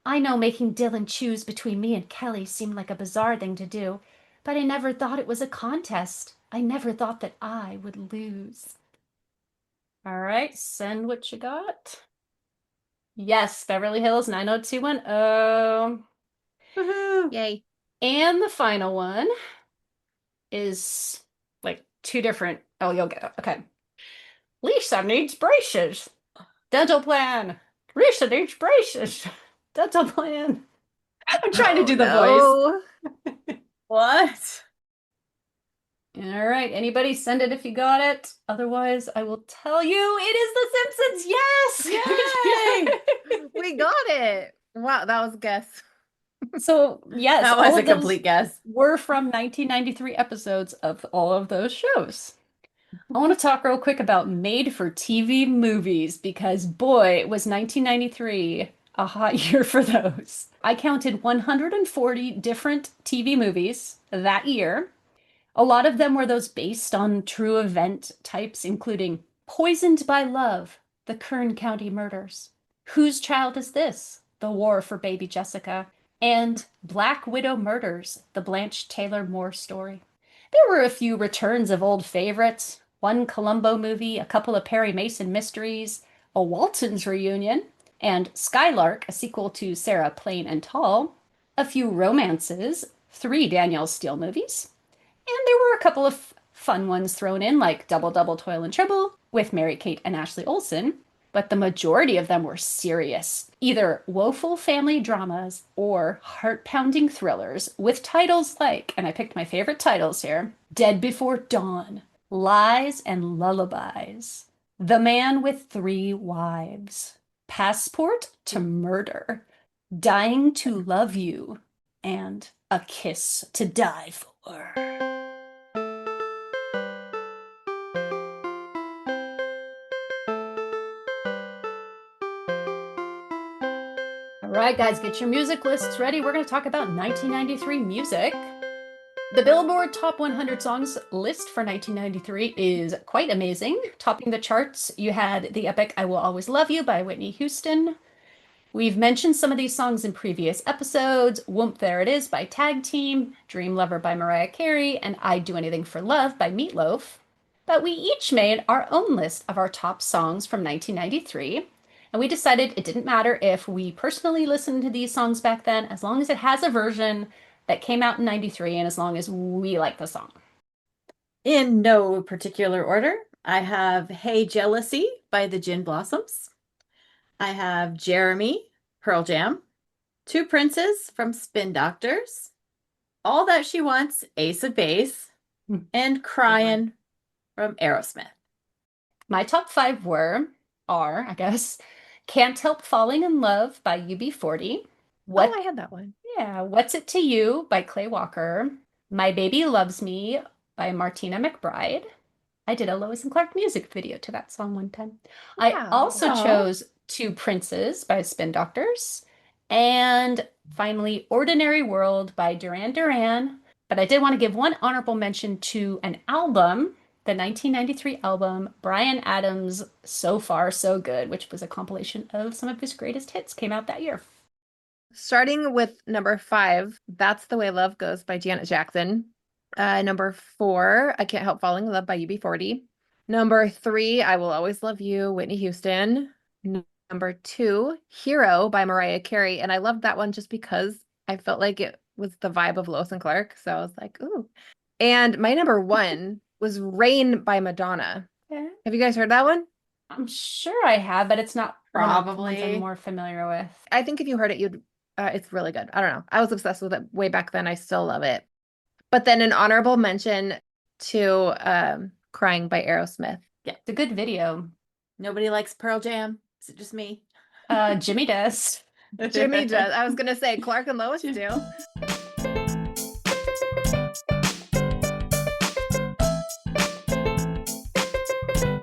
I know making Dylan choose between me and Kelly seemed like a bizarre thing to do, but I never thought it was a contest. I never thought that I would lose. All right, send what you got. Yes, Beverly Hills 90210. Woohoo. Yay. And the final one is like two different. Oh, you'll get it. Okay. Lisa needs braces. Dental plan. Lisa needs braces. Dental plan. I'm trying to do the voice. No. What? All right. Anybody send it if you got it. Otherwise, I will tell you it is The Simpsons. Yes. Yay! We got it. Wow, that was a guess. So, yes, That all was a of those complete guess. were from 1993 episodes of all of those shows. I want to talk real quick about made-for-TV movies because boy, was 1993 a hot year for those. I counted 140 different TV movies that year. A lot of them were those based on true event types, including Poisoned by Love, The Kern County Murders, Whose Child Is This? The War for Baby Jessica, and Black Widow Murders, the Blanche Taylor Moore story. There were a few returns of old favorites, one Columbo movie, a couple of Perry Mason mysteries, a Waltons reunion, and Skylark, a sequel to Sarah Plain and Tall, a few romances, three Danielle Steele movies, and there were a couple of fun ones thrown in, like Double Double Toil and Trouble with Mary Kate and Ashley Olsen, but the majority of them were serious, either woeful family dramas or heart-pounding thrillers with titles like, and I picked my favorite titles here, Dead Before Dawn, Lies and Lullabies, The Man with Three Wives, Passport to Murder, Dying to Love You, and A Kiss to Die For. All right, guys, get your music lists ready. We're going to talk about 1993 music. The Billboard Top 100 Songs list for 1993 is quite amazing. Topping the charts, you had the epic I Will Always Love You by Whitney Houston. We've mentioned some of these songs in previous episodes. Whoomp There It Is by Tag Team, Dream Lover by Mariah Carey, and I'd Do Anything for Love by Meatloaf. But we each made our own list of our top songs from 1993. And we decided it didn't matter if we personally listened to these songs back then, as long as it has a version that came out in 93 and as long as we like the song. In no particular order, I have Hey Jealousy by the Gin Blossoms. I have Jeremy, Pearl Jam. Two Princes from Spin Doctors. All That She Wants, Ace of Base. And Cryin' from Aerosmith. My top five are, I guess, Can't Help Falling in Love by UB40. Oh, I had that one. Yeah, What's It to You by Clay Walker. My Baby Loves Me by Martina McBride. I did a Lois and Clark music video to that song one time. I Wow. also Aw. chose Two Princes by Spin Doctors. And finally, Ordinary World by Duran Duran. But I did want to give one honorable mention to an album, the 1993 album, Bryan Adams' So Far So Good, which was a compilation of some of his greatest hits, came out that year. Starting with number 5, That's the Way Love Goes by Janet Jackson. Number 4, I Can't Help Falling in Love by UB40. Number 3, I Will Always Love You, Whitney Houston. Number 2, Hero by Mariah Carey. And I loved that one just because I felt like it was the vibe of Lois and Clark. So I was like, ooh. And my number 1 was Rain by Madonna. Okay. Have you guys heard that one? I'm sure I have, but it's not one of the ones Probably. I'm more familiar with. I think if you heard it, you'd. It's really good. I don't know. I was obsessed with it way back then. I still love it. But then an honorable mention to "Crying" by Aerosmith. Yeah, it's a good video. Nobody likes Pearl Jam. Is it just me? Jimmy does. Jimmy does. I was gonna say Clark and Lois do.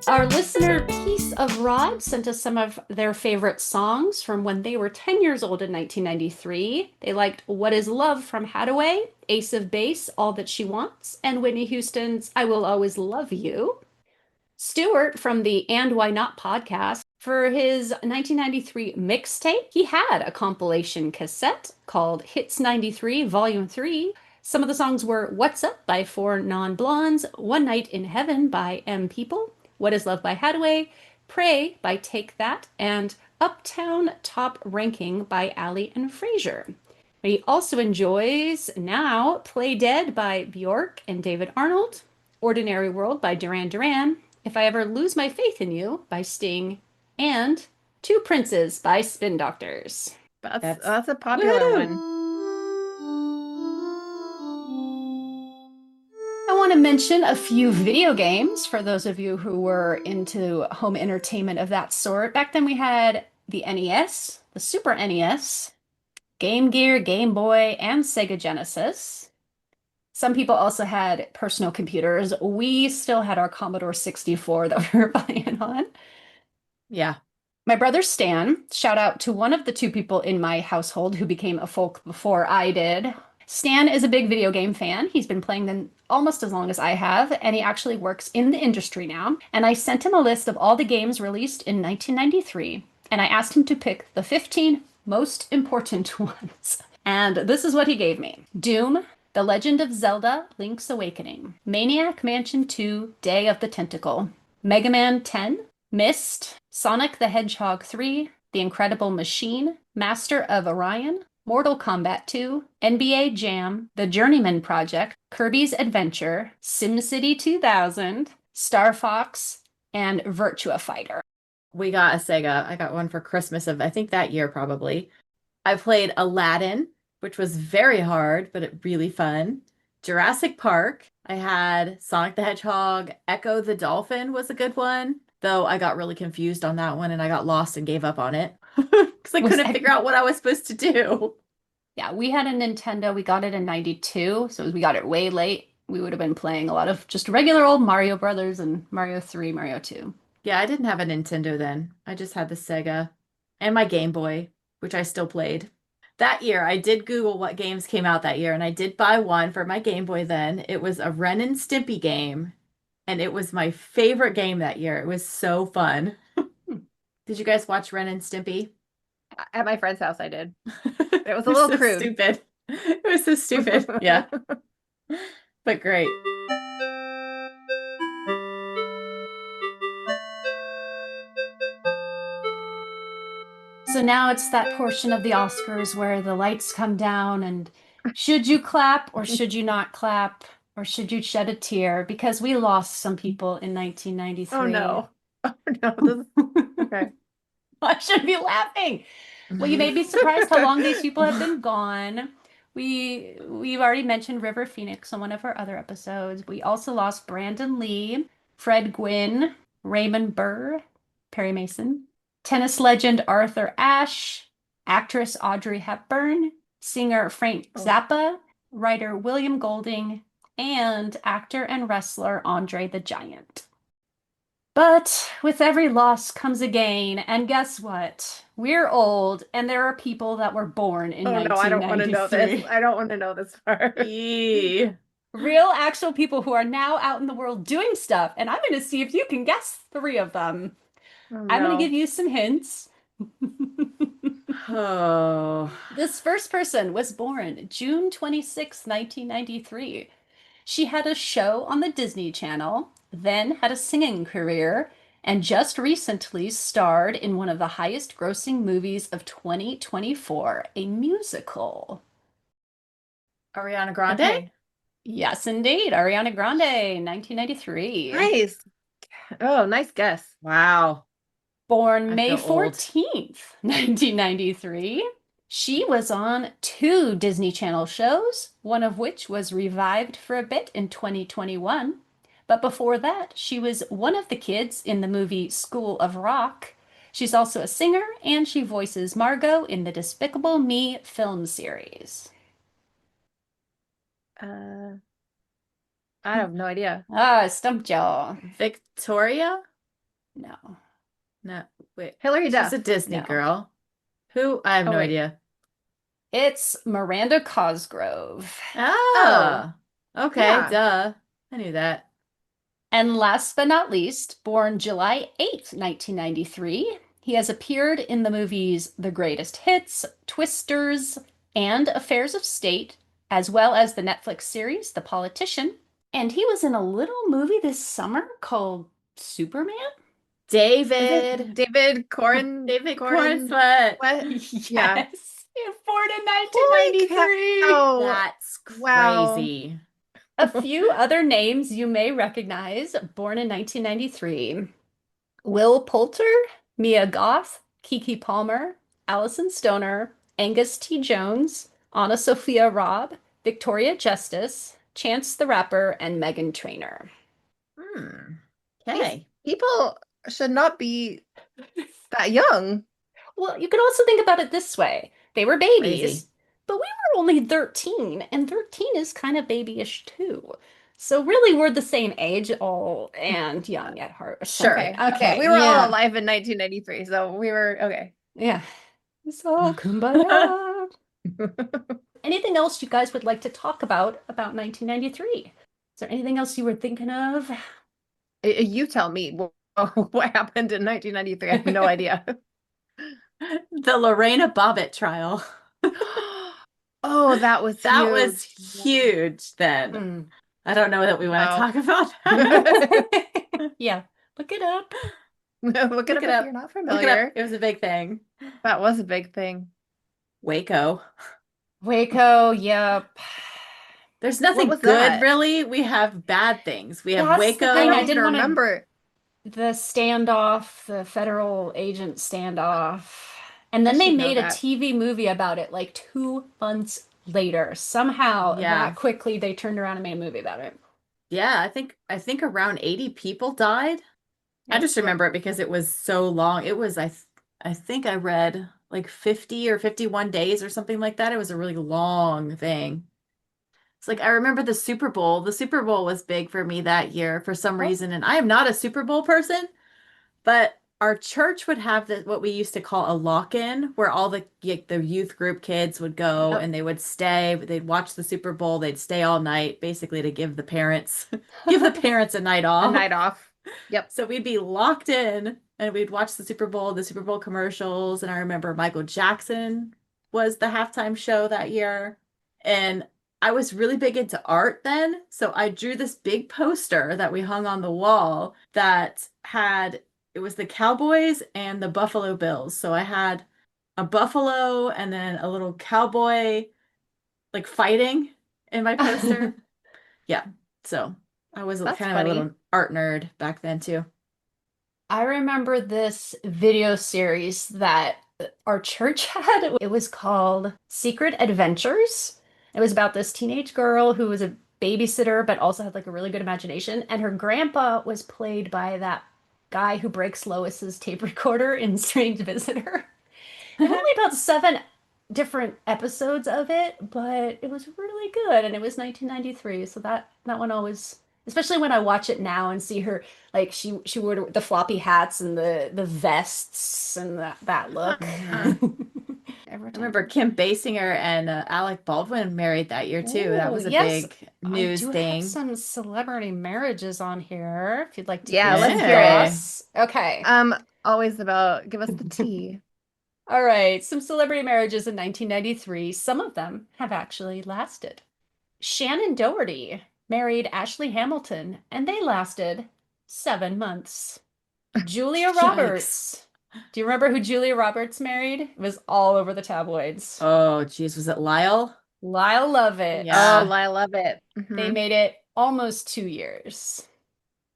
Our listener Piece of Rod sent us some of their favorite songs from when they were 10 years old in 1993. They liked What Is Love from Hadaway, Ace of Base, All That She Wants, and Whitney Houston's I Will Always Love You. Stuart from the And Why Not podcast, for his 1993 mixtape, he had a compilation cassette called Hits 93 Volume 3. Some of the songs were What's Up by Four Non-Blondes, One Night in Heaven by M People, What Is Love by Hadaway, Pray by Take That, and Uptown Top Ranking by Allie and Frazier. He also enjoys now Play Dead by Bjork and David Arnold, Ordinary World by Duran Duran, If I Ever Lose My Faith in You by Sting, and Two Princes by Spin Doctors. That's a popular Woo! one. I want to mention a few video games for those of you who were into home entertainment of that sort. Back then we had the NES, the Super NES, Game Gear, Game Boy, and Sega Genesis. Some people also had personal computers. We still had our Commodore 64 that we were buying on. Yeah. My brother Stan, shout out to one of the two people in my household who became a folk before I did. Stan is a big video game fan. He's been playing them almost as long as I have, and he actually works in the industry now. And I sent him a list of all the games released in 1993, and I asked him to pick the 15 most important ones. And this is what he gave me. Doom, The Legend of Zelda, Link's Awakening, Maniac Mansion 2, Day of the Tentacle, Mega Man 10, Myst, Sonic the Hedgehog 3, The Incredible Machine, Master of Orion, Mortal Kombat 2, NBA Jam, The Journeyman Project, Kirby's Adventure, SimCity 2000, Star Fox, and Virtua Fighter. We got a Sega. I got one for Christmas of, I think that year probably. I played Aladdin, which was very hard, but really fun. Jurassic Park. I had Sonic the Hedgehog. Echo the Dolphin was a good one, though I got really confused on that one and I got lost and gave up on it because I couldn't figure out what I was supposed to do. Yeah, we had a Nintendo. We got it in 92, so we got it way late. We would have been playing a lot of just regular old Mario Brothers and Mario 3, Mario 2. Yeah, I didn't have a Nintendo then. I just had the Sega and my Game Boy, which I still played. That year, I did Google what games came out that year, and I did buy one for my Game Boy then. It was a Ren and Stimpy game, and it was my favorite game that year. It was so fun. Did you guys watch Ren and Stimpy? At my friend's house, I did. It was a It little so crude. stupid. It was so stupid. Yeah. But great. So now it's that portion of the Oscars where the lights come down and should you clap or should you not clap or should you shed a tear? Because we lost some people in 1993. Oh no. Oh no. Okay. I should be laughing. Well, you may be surprised how long these people have been gone. We've already mentioned River Phoenix on one of our other episodes. We also lost Brandon Lee, Fred Gwynn, Raymond Burr, Perry Mason, tennis legend Arthur Ashe, actress Audrey Hepburn, singer Frank Zappa, writer William Golding, and actor and wrestler Andre the Giant. But with every loss comes a gain, and guess what? We're old, and there are people that were born in Oh no, I don't want to know this. 1993. I don't want to know this part. Eee. Real, actual people who are now out in the world doing stuff, and I'm going to see if you can guess 3 of them. Oh, I'm going no. to give you some hints. Oh. This first person was born June 26, 1993. She had a show on the Disney Channel, then had a singing career, and just recently starred in one of the highest grossing movies of 2024, a musical. Ariana Grande? Okay. Yes, indeed. Ariana Grande, 1993. Nice. Oh, nice guess. Wow. Born I May feel old. 14th, 1993. She was on two Disney Channel shows, one of which was revived for a bit in 2021. But before that, she was one of the kids in the movie School of Rock. She's also a singer, and she voices Margot in the Despicable Me film series. Uh, I have no idea. Ah, stumped y'all. Victoria? No, No, wait. Hillary She's a Duff. Disney no. girl. Who? I have Oh, no wait. idea. It's Miranda Cosgrove. Oh, Ah, okay, yeah. duh. I knew that. And last but not least, born July 8th, 1993, he has appeared in the movies The Greatest Hits, Twisters, and Affairs of State, as well as the Netflix series The Politician. And he was in a little movie this summer called Superman? Is David. it David David Corn Cornsweat. what? Yeah. Yes. Born in Holy 1993. cow. That's Wow. crazy. A few other names you may recognize, born in 1993. Will Poulter, Mia Goth, Kiki Palmer, Allison Stoner, Angus T. Jones, Anna Sophia Robb, Victoria Justice, Chance the Rapper, and Megan Trainor. Hmm. These Okay. people should not be that young. Well, you could also think about it this way. They were Crazy. babies, but we were only 13, and 13 is kind of babyish too. So really, we're the same age, all and young at heart. Sure. Okay. Okay, We were all yeah, alive in 1993, so we were okay. yeah. So kumbaya. Anything else you guys would like to talk about 1993? Is there anything else you were thinking of? You tell me what happened in 1993. I have no idea. The Lorena Bobbitt trial. Oh, that was That was huge. huge then. Hmm. I don't know that we want to Wow. talk about that. Yeah, look it up. Look it Look up it if up. you're not Look it up. familiar. It was a big thing. That was a big thing. Waco. Waco, yep. There's What nothing was good, that? really. We have bad things. We have That's the I thing. I don't Waco. even didn't want to. remember. The standoff, the federal agent standoff. And I then they should know made a that. TV movie about it like 2 months later. Somehow Yeah. that quickly they turned around and made a movie about it. Yeah, I think around 80 people died. I Yep. just remember it because it was so long. It was I think I read like 50 or 51 days or something like that. It was a really long thing. It's like I remember the Super Bowl. The Super Bowl was big for me that year for some Oh, reason, and I am not a Super Bowl person, but our church would have what we used to call a lock-in, where all the youth group kids would go yep. and they would stay, they'd watch the Super Bowl, they'd stay all night, basically to give the parents give the parents a night A off. night off. Yep. So we'd be locked in and we'd watch the Super Bowl commercials. And I remember Michael Jackson was the halftime show that year. And I was really big into art then. So I drew this big poster that we hung on the wall that had it was the Cowboys and the Buffalo Bills. So I had a buffalo and then a little cowboy like fighting in my poster. Yeah. So I was That's kind of a funny. little art nerd back then too. I remember this video series that our church had. It was called Secret Adventures. It was about this teenage girl who was a babysitter, but also had like a really good imagination. And her grandpa was played by that guy who breaks Lois's tape recorder in Strange Visitor. There were only about 7 different episodes of it, but it was really good, and it was 1993. So that one always, especially when I watch it now and see her, like she wore the floppy hats and the vests and that look. Mhm. Every I time. remember Kim Basinger and Alec Baldwin married that year too. That Oh, was a yes, big I news do have thing. some celebrity marriages on here if you'd like to Yeah, hear let's some hear it. goss. Okay. Always about give us the tea. All right, some celebrity marriages in 1993. Some of them have actually lasted. Shannon Doherty married Ashley Hamilton, and they lasted 7 months. Julia Yikes. Roberts. Do you remember who Julia Roberts married? It was all over the tabloids. Oh, geez, was it Lyle? Lyle Lovett. Oh, Yeah. I love it. They Mhm. made it almost 2 years.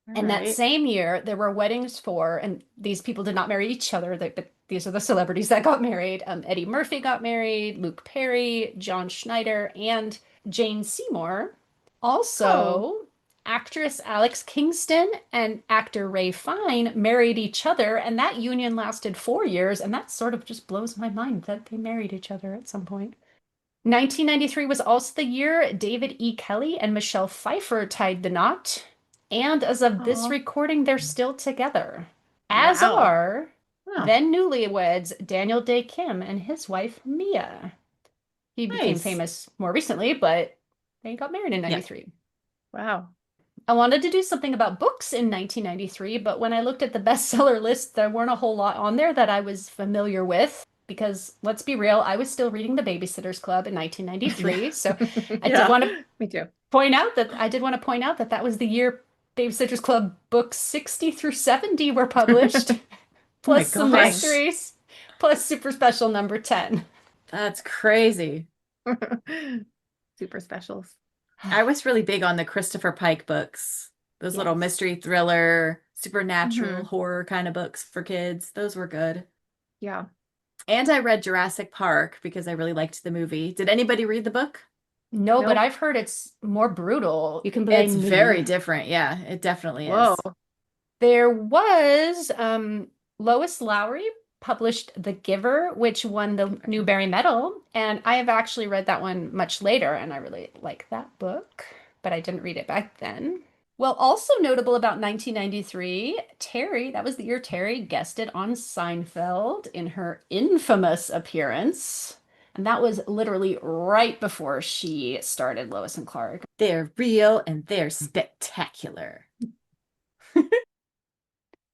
And that Alright. same year, there were weddings for, and these people did not marry each other, but these are the celebrities that got married. Eddie Murphy got married, Luke Perry, John Schneider, and Jane Seymour. Also, actress Alex Kingston and actor Ray Fine married each other, and that union lasted 4 years, and that sort of just blows my mind that they married each other at some point. 1993 was also the year David E. Kelly and Michelle Pfeiffer tied the knot. And as of this Aw. recording, they're still together. As Wow. are Wow. then newlyweds Daniel Day Kim and his wife Mia. He became Nice. famous more recently, but they got married in 93. Wow. I wanted to do something about books in 1993, but when I looked at the bestseller list, there weren't a whole lot on there that I was familiar with. Because let's be real, I was still reading The Babysitter's Club in 1993. So I did want to Me too. point out that that was the year Babysitter's Club books 60 through 70 were published, plus some gosh. mysteries, plus Super Special number 10. That's crazy. Super specials. I was really big on the Christopher Pike books. Those little Yes. mystery thriller, supernatural horror kind of books for kids. Those were good. Yeah. And I read Jurassic Park because I really liked the movie. Did anybody read the book? No, but Nope. I've heard it's more brutal. You can blame It's me. very different. Yeah, it definitely Whoa. is. There was Lois Lowry published The Giver, which won the Newbery Medal, and I have actually read that one much later, and I really like that book, but I didn't read it back then. Well, also notable about 1993, Terry, that was the year Terry guested on Seinfeld in her infamous appearance. And that was literally right before she started Lois and Clark. They're real and they're spectacular.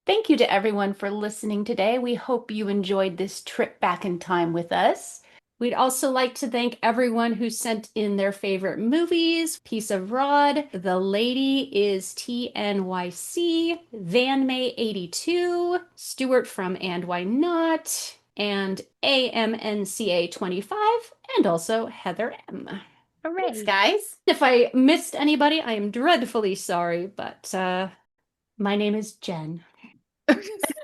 Thank you to everyone for listening today. We hope you enjoyed this trip back in time with us. We'd also like to thank everyone who sent in their favorite movies. Piece of Rod, The Lady is TNYC, Van May 82, Stuart from And Why Not, and AMNCA 25, and also Heather M. Hooray. Thanks, guys. If I missed anybody, I am dreadfully sorry, but my name is Jen.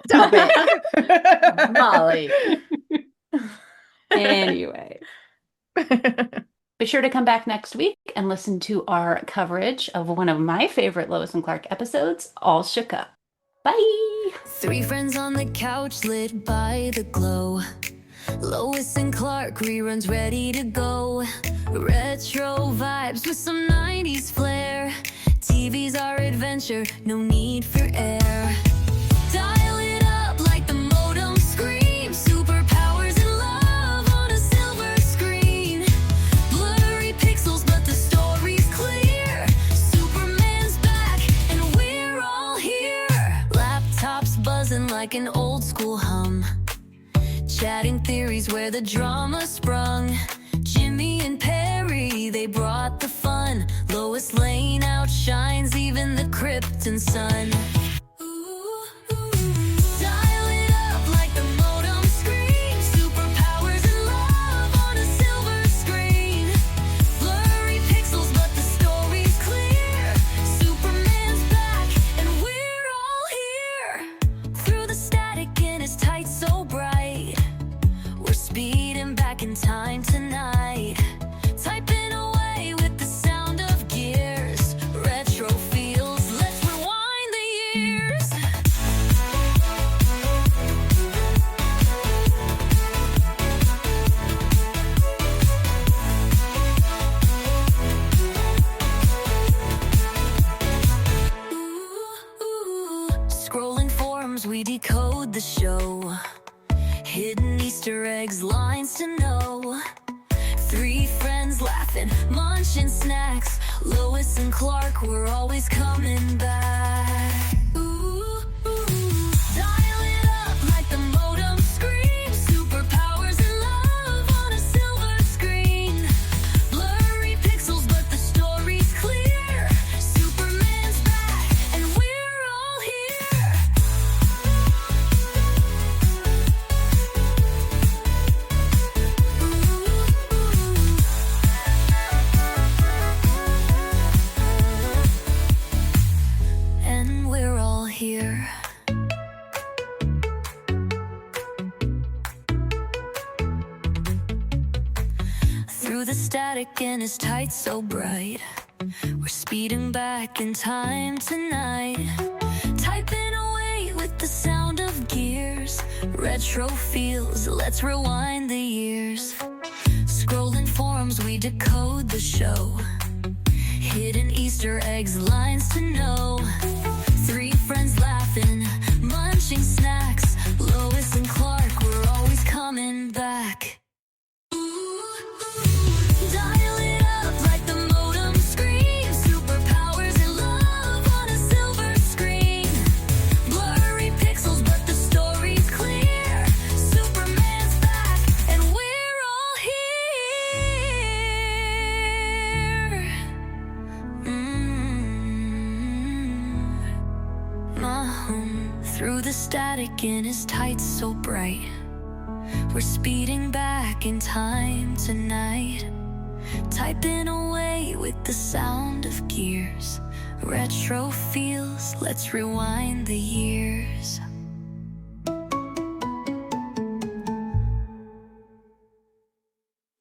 Stop it. Molly. Anyway, be sure to come back next week and listen to our coverage of one of my favorite Lois and Clark episodes, All Shook Up. Bye! 3 friends on the couch lit by the glow. Lois and Clark reruns ready to go. Retro vibes with some 90s flair. TV's our adventure, no need for air. Dial it up like the modem screams. Superpowers and love on a silver screen. Blurry pixels, but the story's clear. Superman's back, and we're all here. Laptops buzzing like an old school hum. Chatting theories where the drama sprung. Jimmy and Perry, they brought the fun. Lois Lane outshines even the Krypton sun. Dial it up like the modem screams. Superpowers and love on a silver screen. Blurry pixels, but the story's clear. Superman's back, and we're all here. Through the static in his tights so bright, we're speeding back in time tonight. Typing away with the sound of gears. Retro feels, let's rewind the years. Scrolling forums, we decode the show. Hidden Easter eggs, lines to know. 3 friends laughing, munching snacks. Lois and Clark were always coming back. Dial it up like the modem screams. Superpowers and love on a silver screen. Blurry pixels, but the story's clear. Superman's back, and we're all here. And we're through the static in his tights so bright. We're speeding back in time tonight, typing away with the sound of gears. Retro feels, let's rewind the years. Scrolling forums, we decode the show. Hidden Easter eggs, lines to know. Three friends laughing, munching snacks. Lois and Clark, we're always coming back. Dial it up like the modem screams. Superpowers and love on a silver screen. Blurry pixels, but the story's clear. Superman's back, and we're all here. Through the static in his tights so bright. We're speeding back in time tonight, typing away with the sound of gears. Retro feels, let's rewind the years.